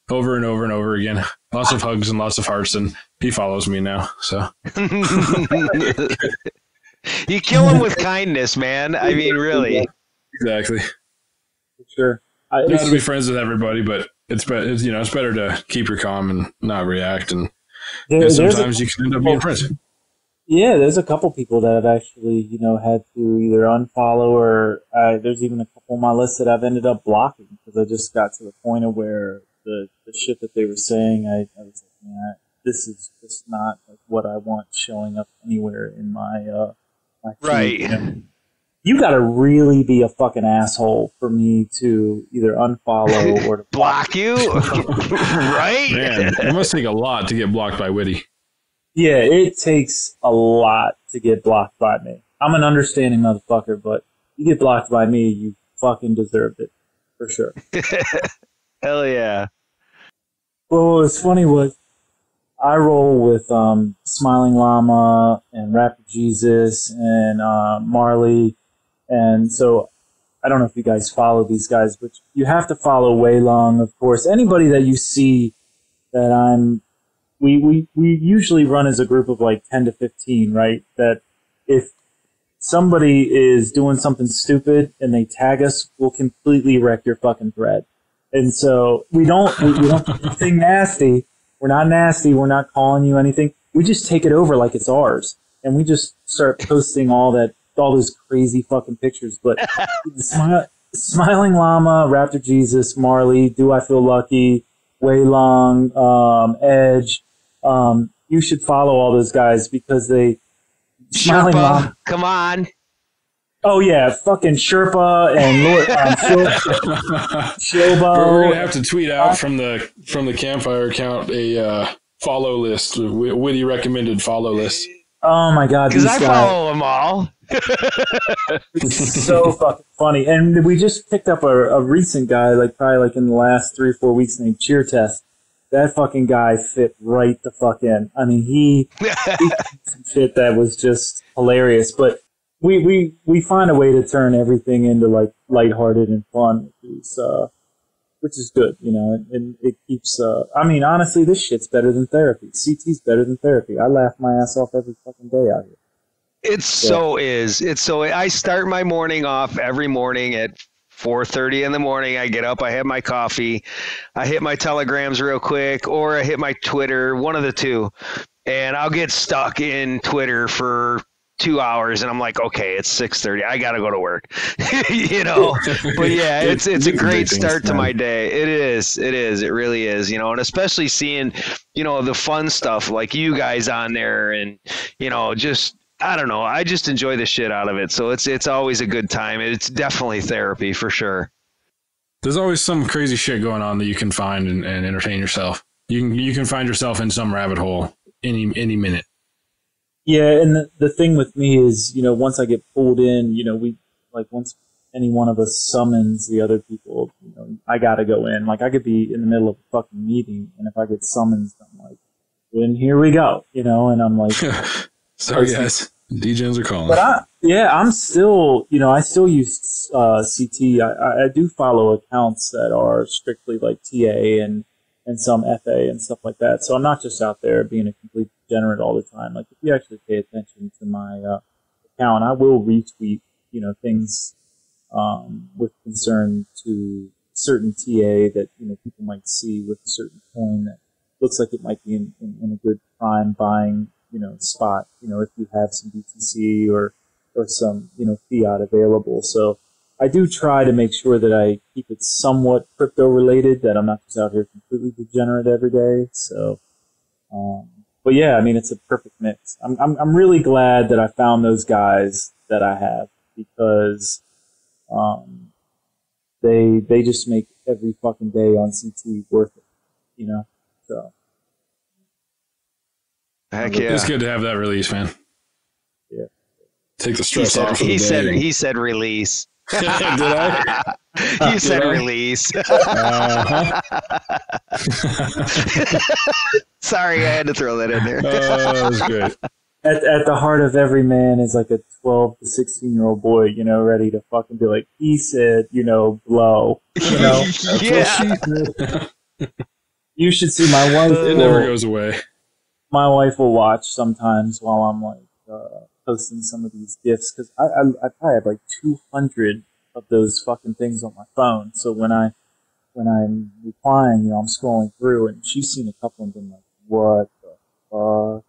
over and over and over again. Lots of hugs and lots of hearts. And he follows me now. So you kill him with kindness, man. I mean, really. Exactly. Sure. You have to be friends with everybody, but it's better to keep your calm and not react. And sometimes you can end up being friends. Yeah, there's a couple people that have actually, you know, had to either unfollow or there's even a couple on my list that I've ended up blocking because I just got to the point of where the shit that they were saying, I was like, man, this is just not like what I want showing up anywhere in my feed, right. You know? You gotta really be a fucking asshole for me to either unfollow or to block you, right? Man, it must take a lot to get blocked by Witty. Yeah, it takes a lot to get blocked by me. I'm an understanding motherfucker, but you get blocked by me, you fucking deserved it, for sure. Hell yeah. Well, what was funny was I roll with Smiling Llama and Rapper Jesus and Marley. And so I don't know if you guys follow these guys, but you have to follow Wei Long, of course. Anybody that you see that we usually run as a group of like 10 to 15, right? That if somebody is doing something stupid and they tag us, we'll completely wreck your fucking thread. And so we don't do anything nasty. We're not nasty. We're not calling you anything. We just take it over like it's ours. And we just start posting all those crazy fucking pictures. But Smiling Llama, Raptor Jesus, Marley, Do I Feel Lucky, Way Long, Edge. You should follow all those guys because they... Smiling Llama. Come on. Oh, yeah, fucking Sherpa and Lord, Shilbo. We're going to have to tweet out from the Campfire account a follow list, Witty recommended follow list. Oh, my God. Because I follow them all. It's so fucking funny. And we just picked up a recent guy, probably in the last 3 or 4 weeks, named Cheer Test. That fucking guy fit right the fuck in. I mean, he did some shit that was just hilarious. But we find a way to turn everything into lighthearted and fun, which is good, and it keeps. I mean, honestly, this shit's better than therapy. CT's better than therapy. I laugh my ass off every fucking day out here. I start my morning off every morning at 4:30 in the morning. I get up, I have my coffee, I hit my telegrams real quick, or I hit my Twitter, one of the two, and I'll get stuck in Twitter for 2 hours, and I'm like, okay, it's 6:30. I got to go to work, But yeah, it's a great start to my day. It is. It really is. And especially seeing, the fun stuff like you guys on there, and just. I don't know. I just enjoy the shit out of it. So it's always a good time. It's definitely therapy for sure. There's always some crazy shit going on that you can find and entertain yourself. You can find yourself in some rabbit hole any minute. Yeah, and the thing with me is, once I get pulled in, once any one of us summons the other people, I got to go in. I could be in the middle of a fucking meeting, and if I get summoned, I'm like, then here we go, and I'm like... Sorry, guys. DJs are calling. But I'm still, I still use CT. I do follow accounts that are strictly TA and some FA and stuff like that. So I'm not just out there being a complete degenerate all the time. If you actually pay attention to my account, I will retweet, things with concern to certain TA that, people might see with a certain coin that looks like it might be in a good prime buying spot, if you have some BTC or some, fiat available. So I do try to make sure that I keep it somewhat crypto related, that I'm not just out here completely degenerate every day. So, but yeah, I mean, it's a perfect mix. I'm really glad that I found those guys that I have, because, they just make every fucking day on CT worth it, so. Heck yeah. It's good to have that release, man. Yeah. Take the stress off of the day. He said release. Did I? You said release. Sorry, I had to throw that in there. That was good. At the heart of every man is a 12 to 16-year-old boy, ready to fucking be like, he said, blow. Yeah. You should see my wife. It never goes away. My wife will watch sometimes while I'm posting some of these GIFs, because I probably have 200 of those fucking things on my phone. So when I'm replying, I'm scrolling through, and she's seen a couple and been like, "What the fuck?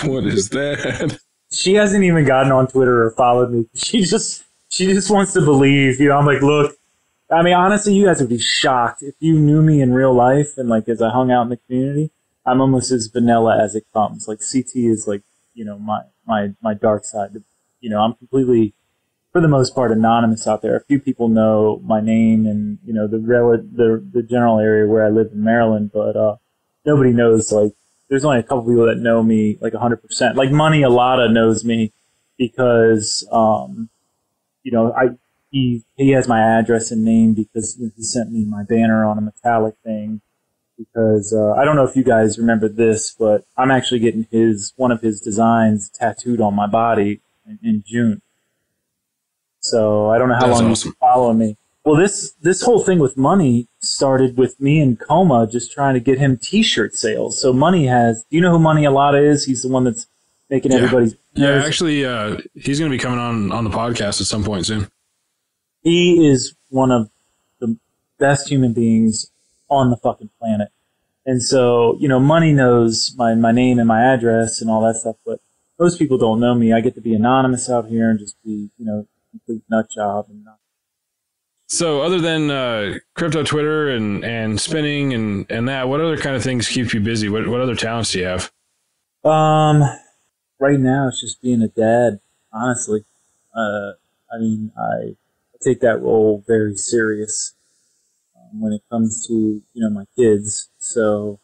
What is that?" She hasn't even gotten on Twitter or followed me. She just wants to believe. I'm like, look. I mean, honestly, you guys would be shocked if you knew me in real life and as I hung out in the community. I'm almost as vanilla as it comes. CT is my dark side. I'm completely, for the most part, anonymous out there. A few people know my name and the general area where I live in Maryland, but nobody knows. There's only a couple people that know me 100%. Money Alada knows me because he has my address and name because he sent me my banner on a metallic thing. Because I don't know if you guys remember this, but I'm actually getting one of his designs tattooed on my body in June. So I don't know how long you've been following me. Well, this whole thing with Money started with me and Coma just trying to get him T-shirt sales. So Money do you know who Money Alada is? He's the one that's making everybody's... Yeah, actually, he's going to be coming on the podcast at some point soon. He is one of the best human beings on the fucking planet. And so, Money knows my name and my address and all that stuff, but most people don't know me. I get to be anonymous out here and just be, complete nut job and not So other than crypto Twitter and spinning and that, what other kind of things keep you busy? What other talents do you have? Right now it's just being a dad, honestly. I mean, I take that role very serious when it comes to, you know, my kids. So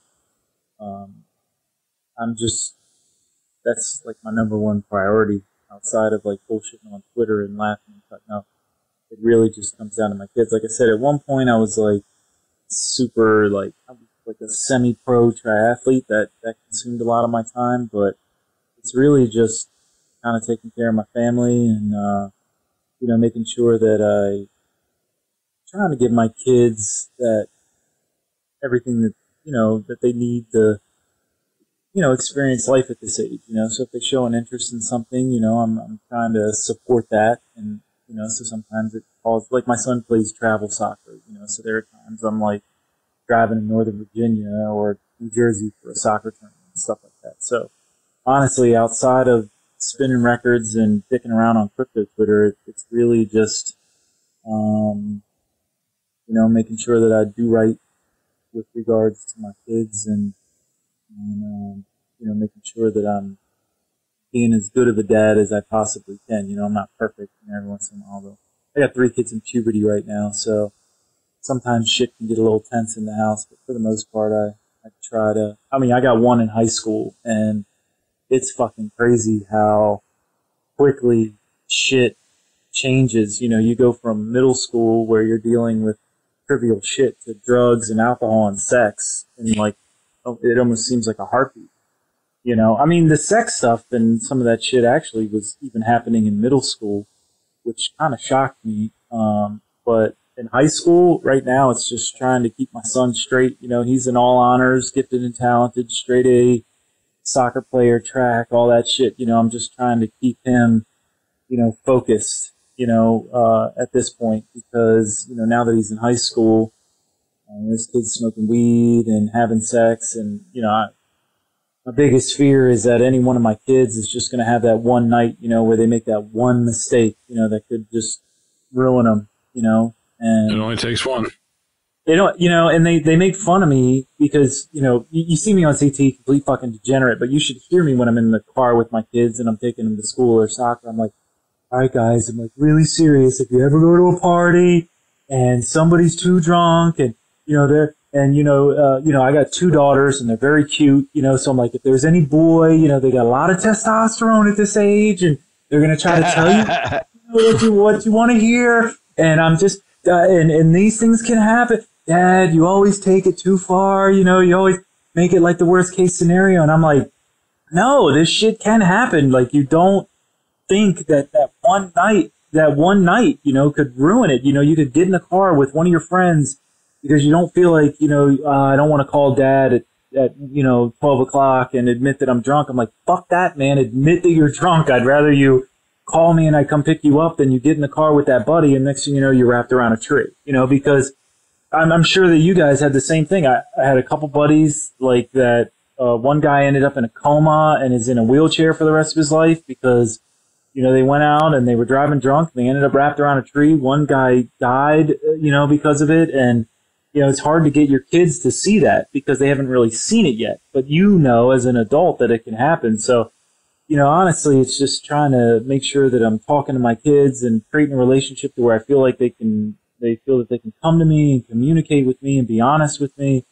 that's like my number one priority outside of like bullshitting on Twitter and laughing and cutting up. It really just comes down to my kids. Like I said, at one point I was like super like a semi-pro triathlete that consumed a lot of my time, but it's really just kind of taking care of my family and, you know, making sure that trying to give my kids that everything that, you know, that they need to, you know, experience life at this age, you know. So if they show an interest in something, you know, I'm trying to support that. And, you know, so sometimes it calls, like my son plays travel soccer, you know, so there are times I'm like driving to Northern Virginia or New Jersey for a soccer tournament and stuff like that. So honestly, outside of spinning records and dicking around on crypto Twitter, it's really just, you know, making sure that I do right with regards to my kids and you know, making sure that I'm being as good of a dad as I possibly can. You know, I'm not perfect, and every once in a while, though. I got 3 kids in puberty right now, so sometimes shit can get a little tense in the house, but for the most part, I try to, I mean, I got 1 in high school, and it's fucking crazy how quickly shit changes. You know, you go from middle school where you're dealing with trivial shit to drugs and alcohol and sex, and like, it almost seems like a heartbeat. You know, I mean, the sex stuff and some of that shit actually was even happening in middle school, which kind of shocked me. But in high school, right now, it's just trying to keep my son straight. You know, he's in all honors, gifted and talented, straight A, soccer player, track, all that shit. You know, I'm just trying to keep him, you know, focused, you know, at this point, because, you know, now that he's in high school, this kid's smoking weed and having sex, and, you know, my biggest fear is that any one of my kids is just going to have that one night, you know, where they make that one mistake, you know, that could just ruin them, you know. And it only takes one. They don't, you know, and they make fun of me because, you know, you see me on CT, complete fucking degenerate, but you should hear me when I'm in the car with my kids and I'm taking them to school or soccer. I'm like, all right, guys, I'm like really serious. If you ever go to a party and somebody's too drunk and, you know, I got 2 daughters and they're very cute, you know, so I'm like, if there's any boy, you know, they got a lot of testosterone at this age and they're going to try to tell you, what you want to hear. And I'm just, and these things can happen. Dad, you always take it too far, you know, you always make it like the worst case scenario. And I'm like, no, this shit can happen. Like, you don't think that one night, you know, could ruin it. You know, you could get in the car with one of your friends because you don't feel like, you know, I don't want to call dad at, you know, 12 o'clock and admit that I'm drunk. I'm like, fuck that, man. Admit that you're drunk. I'd rather you call me and I come pick you up than you get in the car with that buddy and next thing you know, you're wrapped around a tree, you know, because I'm sure that you guys had the same thing. I had a couple buddies like that. One guy ended up in a coma and is in a wheelchair for the rest of his life because, you know, they went out and they were driving drunk. And they ended up wrapped around a tree. One guy died, you know, because of it. And, you know, it's hard to get your kids to see that because they haven't really seen it yet. But you know, as an adult, that it can happen. So, you know, honestly, it's just trying to make sure that I'm talking to my kids and creating a relationship to where I feel like they feel that they can come to me and communicate with me and be honest with me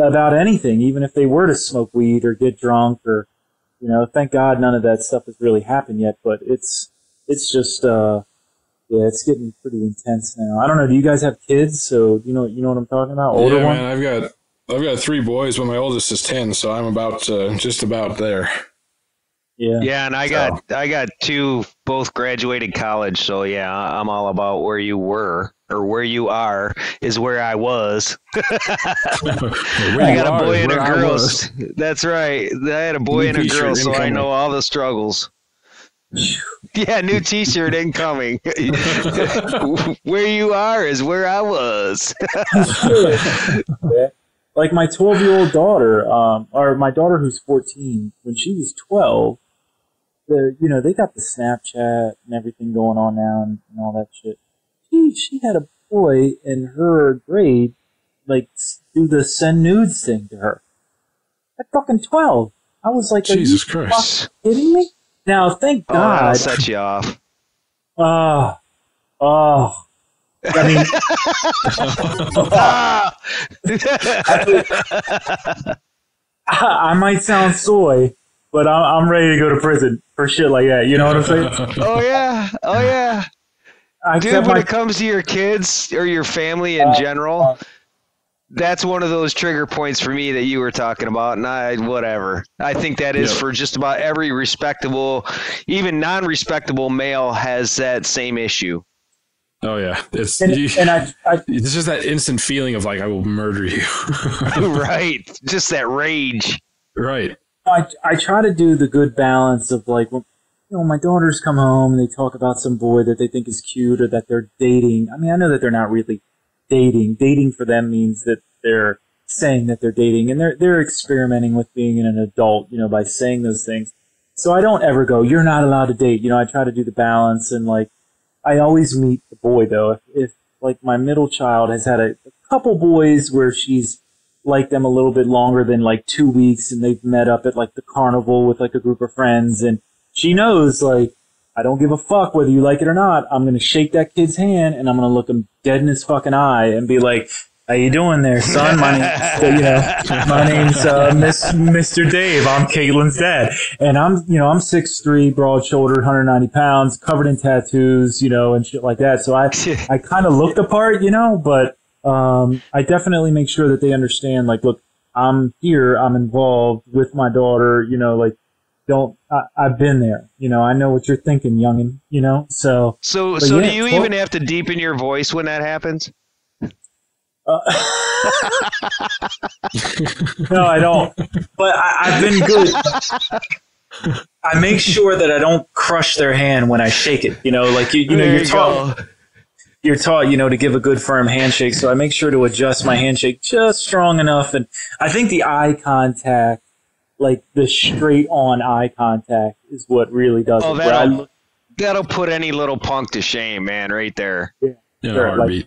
about anything, even if they were to smoke weed or get drunk or, you know, thank God none of that stuff has really happened yet, but it's just, yeah, it's getting pretty intense now. I don't know. Do you guys have kids? So you know what I'm talking about? Older one? Man, I've got 3 boys, but my oldest is 10, so I'm about just about there. Yeah. Yeah, and I got 2, both graduated college, so yeah, I'm all about where you were or where you are is where I was. I got a boy and a girl. That's right. I had a boy and a girl, so I know all the struggles. Yeah, new T-shirt incoming. Where you are is where I was. Like my 12-year-old daughter, or my daughter who's 14, when she was 12, you know, they got the Snapchat and everything going on now and all that shit. She had a boy in her grade, like, do the send nudes thing to her. At fucking 12. I was like, Jesus are you Christ. fucking kidding me? Now, thank God. That'll set you off. I mean, I might sound soy, but I'm ready to go to prison for shit like that. You know what I'm saying? Oh yeah. Dude, when it comes to your kids or your family in general, that's one of those trigger points for me that you were talking about, and whatever. I think that is for just about every respectable, even non-respectable male has that same issue. Oh yeah, it's just that instant feeling of like, I will murder you. Right, just that rage. Right. I try to do the good balance of like, when, you know, my daughters come home and they talk about some boy that they think is cute or that they're dating. I mean, I know that they're not really dating. Dating for them means that they're saying that they're dating, and they're experimenting with being an adult, you know, by saying those things. So I don't ever go, you're not allowed to date. You know, I try to do the balance, and like, I always meet the boy though. If like my middle child has had a couple boys where she's liked them a little bit longer than like 2 weeks, and they've met up at like the carnival with like a group of friends, and she knows like, I don't give a fuck whether you like it or not. I'm going to shake that kid's hand and I'm going to look him dead in his fucking eye and be like, how you doing there, son? My name's Mr. Dave. I'm Caitlin's dad. And I'm 6'3", broad-shouldered, 190 pounds, covered in tattoos, you know, and shit like that. So I kind of look the part, you know, but I definitely make sure that they understand, like, look, I'm here, I'm involved with my daughter, you know, like, I've been there, you know, I know what you're thinking, youngin', you know, so. So do you even have to deepen your voice when that happens? No, I don't. But I've been good. I make sure that I don't crush their hand when I shake it. You know, like you're taught, you know, to give a good firm handshake. So I make sure to adjust my handshake just strong enough. And I think the eye contact, like the straight on eye contact, is what really does it. That'll put any little punk to shame, man, right there. Yeah, sure. Like,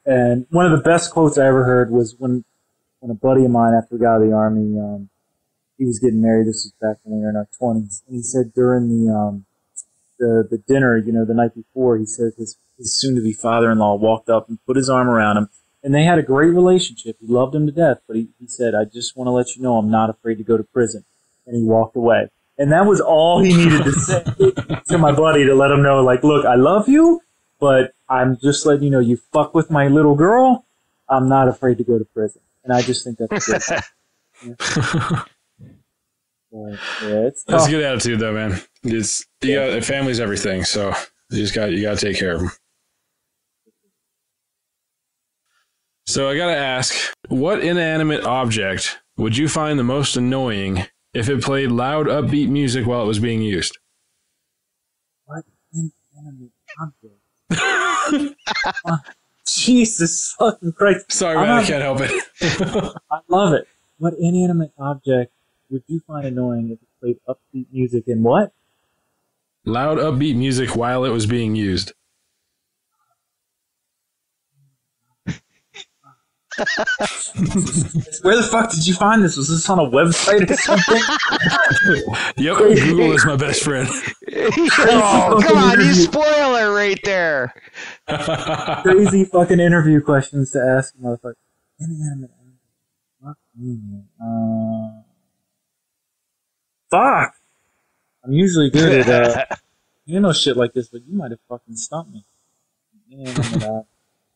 and one of the best quotes I ever heard was when a buddy of mine, after we got out of the army, he was getting married. This was back when we were in our 20s, and he said during the dinner, you know, the night before, he said his soon-to-be father-in-law walked up and put his arm around him, and they had a great relationship. He loved him to death, but he said, I just want to let you know I'm not afraid to go to prison, and he walked away. And that was all he needed to say to my buddy, to let him know, like, look, I love you, but I'm just letting you know, you fuck with my little girl, I'm not afraid to go to prison. And I just think that's good. That's a good attitude, though, man. Family's everything, so you got to take care of them. So I got to ask, what inanimate object would you find the most annoying if it played loud, upbeat music while it was being used? What inanimate object? Jesus fucking Christ. Sorry, man, I can't help it. I love it. What inanimate object would you find annoying if it played upbeat music and what? Loud, upbeat music while it was being used. Where the fuck did you find this? Was this on a website or something? Yep, Google is my best friend. Oh, come on, you spoiler right there. Crazy fucking interview questions to ask, motherfucker. Fuck. I'm usually good at shit like this, but you might have fucking stumped me.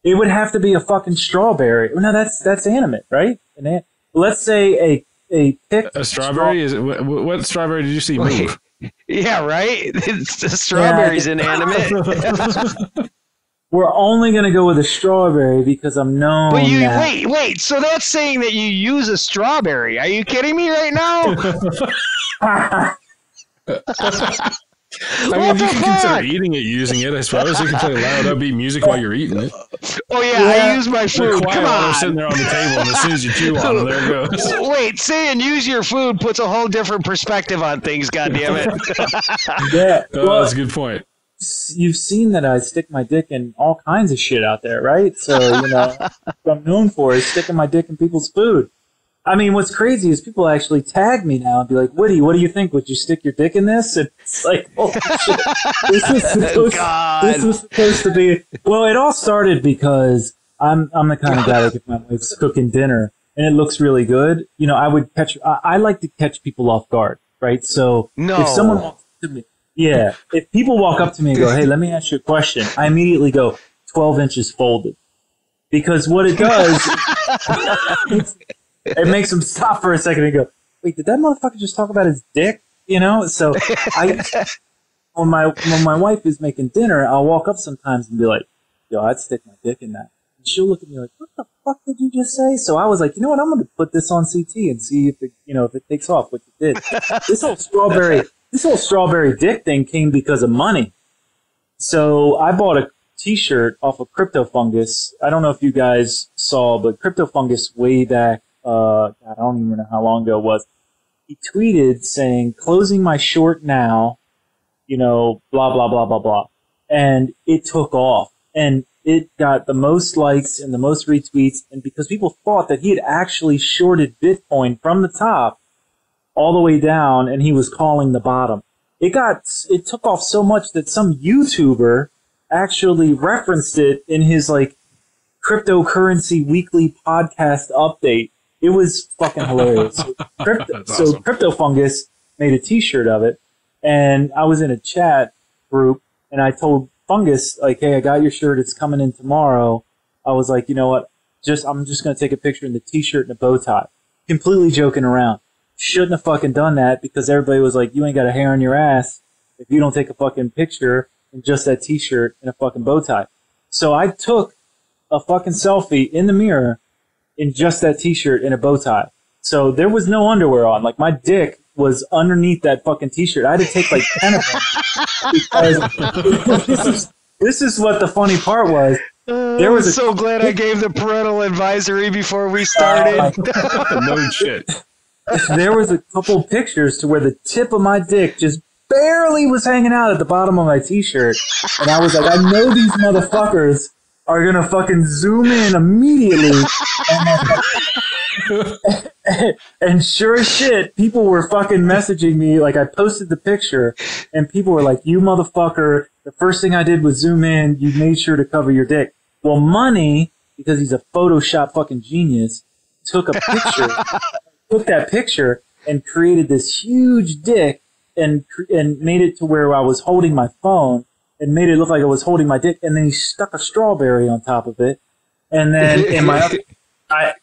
It would have to be a fucking strawberry. No, that's animate, right? Let's say a pick. A strawberry? What strawberry did you see move? Yeah, right? The strawberry's inanimate. We're only going to go with a strawberry because I'm known. But wait. So that's saying that you use a strawberry. Are you kidding me right now? I mean, you can consider eating it, using it. I suppose you can play loud, upbeat music while you're eating it. Oh yeah, I use my food. Come on, we're sitting there on the table, and as soon as you chew on it, there it goes. Wait, saying use your food puts a whole different perspective on things. God damn it. Yeah, that's a good point. you've seen that I stick my dick in all kinds of shit out there, right? So, what I'm known for is sticking my dick in people's food. I mean, what's crazy is people actually tag me now and be like, Witty, what do you think? Would you stick your dick in this? And it's like, oh, shit. This was supposed to be... Well, it all started because I'm the kind of guy that if my wife's cooking dinner and it looks really good, I like to catch people off guard, right? So if someone walks up to me... Yeah, if people walk up to me and go, hey, let me ask you a question, I immediately go, 12 inches folded. Because what it does... It makes them stop for a second and go, wait, did that motherfucker just talk about his dick? So when my wife is making dinner, I'll walk up sometimes and be like, yo, I'd stick my dick in that. And she'll look at me like, what the fuck did you just say? So I was like, you know what, I'm going to put this on CT and see if it takes off, which it did. This whole strawberry dick thing came because of money. So I bought a t-shirt off of Crypto Fungus. I don't know if you guys saw, but Crypto Fungus way back, I don't even know how long ago it was. He tweeted saying, closing my short now, blah, blah, blah, blah, blah. And it took off. And it got the most likes and the most retweets. And because people thought that he had actually shorted Bitcoin from the top all the way down and he was calling the bottom. It took off so much that some YouTuber actually referenced it in his cryptocurrency weekly podcast update. It was fucking hilarious. So Crypto Fungus made a t-shirt of it, and I was in a chat group, and I told Fungus, hey, I got your shirt, it's coming in tomorrow. I was like, you know what, I'm just going to take a picture in the t-shirt and a bow tie. Completely joking around. Shouldn't have fucking done that, because everybody was like, you ain't got a hair on your ass if you don't take a fucking picture in just that t-shirt and a fucking bow tie. So I took a fucking selfie in the mirror in just that t-shirt and a bow tie. So there was no underwear on. My dick was underneath that fucking t-shirt. I had to take 10 of them because this is what the funny part was. There was so glad I gave the parental advisory before we started. No shit. There was a couple pictures to where the tip of my dick just barely was hanging out at the bottom of my t-shirt. And I was like, I know these motherfuckers are going to fucking zoom in immediately. And sure as shit, people were fucking messaging me. I posted the picture, and people were like, you motherfucker, the first thing I did was zoom in. You made sure to cover your dick. Well, Money, because he's a Photoshop fucking genius, took that picture and created this huge dick and made it to where I was holding my phone. And made it look like I was holding my dick, and then he stuck a strawberry on top of it. And then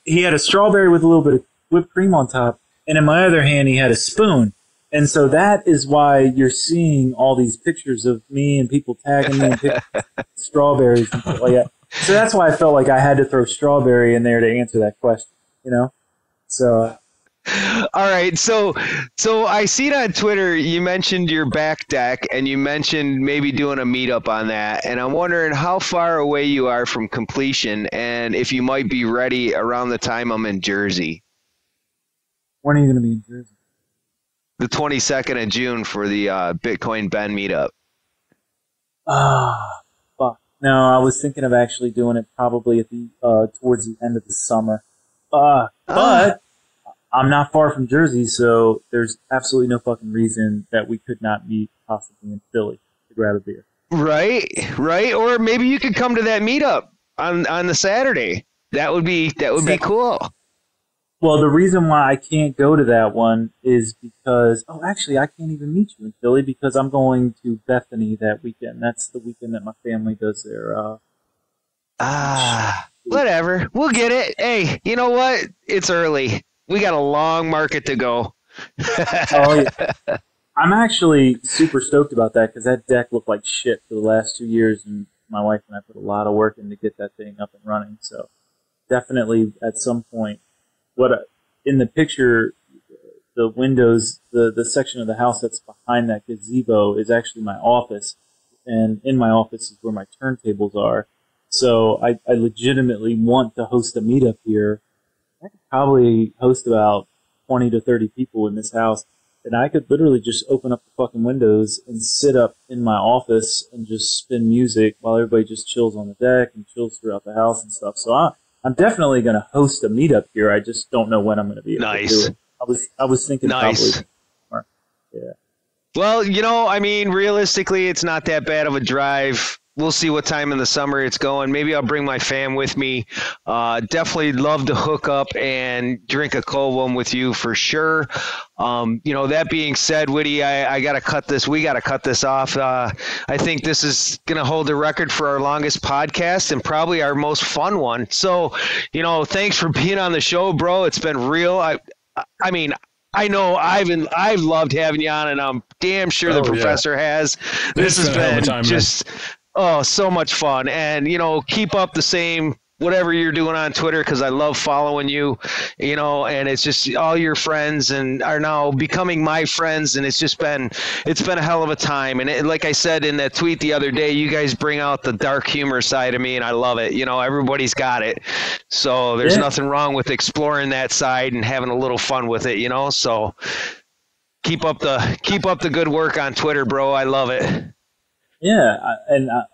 he had a strawberry with a little bit of whipped cream on top, and in my other hand he had a spoon. And so that is why you're seeing all these pictures of me and people tagging me and picking strawberries and stuff like that. So that's why I felt like I had to throw strawberry in there to answer that question, So... All right, so I see it on Twitter. You mentioned your back deck, and you mentioned maybe doing a meetup on that. And I'm wondering how far away you are from completion, and if you might be ready around the time I'm in Jersey. When are you going to be in Jersey? The 22nd of June for the Bitcoin Ben meetup. Fuck. No, I was thinking of actually doing it probably at the towards the end of the summer. But I'm not far from Jersey, so there's absolutely no fucking reason that we could not meet possibly in Philly to grab a beer. Right. Or maybe you could come to that meetup on the Saturday. That would be cool. Well, the reason why I can't go to that one is because actually I can't even meet you in Philly because I'm going to Bethany that weekend. That's the weekend that my family does their whatever. We'll get it. Hey, you know what? It's early. We got a long market to go. Oh, yeah. I'm actually super stoked about that because that deck looked like shit for the last 2 years, and my wife and I put a lot of work in to get that thing up and running. So definitely at some point, in the picture, the windows, the section of the house that's behind that gazebo is actually my office, and in my office is where my turntables are. So I legitimately want to host a meetup here. I could probably host about 20 to 30 people in this house. and I could literally just open up the fucking windows and sit up in my office and just spin music while everybody just chills on the deck and chills throughout the house and stuff. So I'm definitely going to host a meetup here. I just don't know when I'm going to be able to do it. I was thinking probably. Yeah. Well, you know, I mean, realistically, it's not that bad of a drive. We'll see what time in the summer it's going. Maybe I'll bring my fam with me. Definitely love to hook up and drink a cold one with you for sure. You know, that being said, Witty, I got to cut this. We got to cut this off. I think this is going to hold the record for our longest podcast and probably our most fun one. So, you know, thanks for being on the show, bro. It's been real. I mean, I know I've loved having you on, and I'm damn sure the professor has. This has been just so much fun. And, you know, keep up the same whatever you're doing on Twitter, because I love following you, you know, and it's just all your friends and are now becoming my friends, and it's been a hell of a time. And like I said in that tweet the other day, you guys bring out the dark humor side of me, and I love it. You know, everybody's got it, so there's nothing wrong with exploring that side and having a little fun with it, you know. So keep up the good work on Twitter, bro. I love it. Yeah,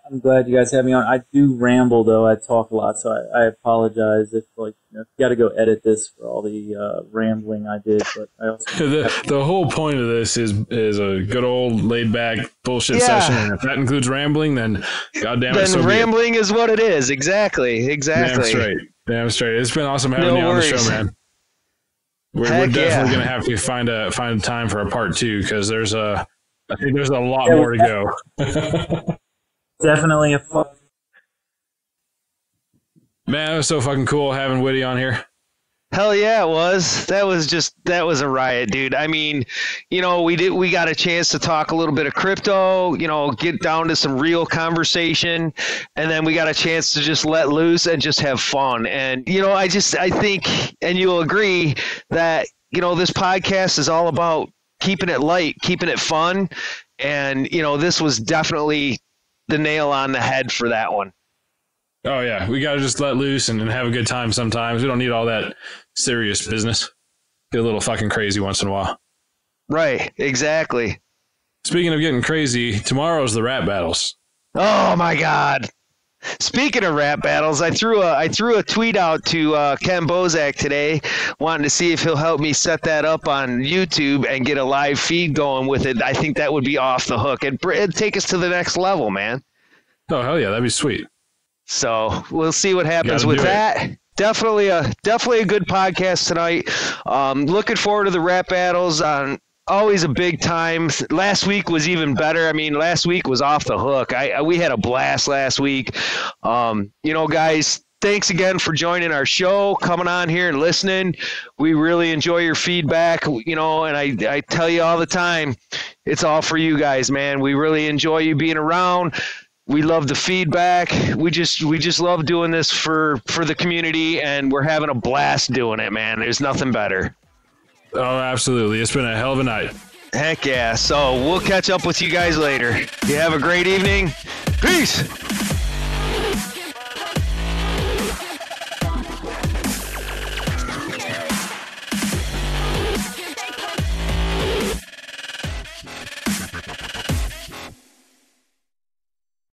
I'm glad you guys have me on. I do ramble, though. I talk a lot, so I apologize if, like, you know, you got to go edit this for all the rambling I did. But I also the whole point of this is a good old laid back bullshit session, and if that includes rambling, then goddamn it, then so rambling is what it is. Exactly. Damn straight. It's been awesome having you on the show, man. We're definitely gonna have to find a time for a part 2, because I think there's a lot more to go. Definitely a fun. Man, it was so fucking cool having Witty on here. Hell yeah, it was. That was a riot, dude. I mean, you know, we got a chance to talk a little bit of crypto, you know, get down to some real conversation, and then we got a chance to just let loose and just have fun. And, you know, I think, and you'll agree that, you know, this podcast is all about keeping it light, keeping it fun. And, you know, this was definitely the nail on the head for that one. Oh, yeah. We got to just let loose and have a good time sometimes. We don't need all that serious business. Get a little fucking crazy once in a while. Right. Exactly. Speaking of getting crazy, tomorrow's the rap battles. Oh, my God. Speaking of rap battles, I threw a tweet out to Ken Bozak today, wanting to see if he'll help me set that up on YouTube and get a live feed going with it. I think that would be off the hook. It'd take us to the next level, man. Oh, hell yeah, that'd be sweet. So we'll see what happens with that. Definitely a good podcast tonight. Looking forward to the rap battles. Always a big time. Last week was even better. I mean, last week was off the hook. We had a blast last week. You know, guys, thanks again for joining our show, coming on here and listening. We really enjoy your feedback, you know, and I tell you all the time, it's all for you guys, man. We really enjoy you being around. We love the feedback. We just love doing this for the community, and we're having a blast doing it, man. There's nothing better. Oh, absolutely. It's been a hell of a night. Heck yeah. So we'll catch up with you guys later. You have a great evening. Peace.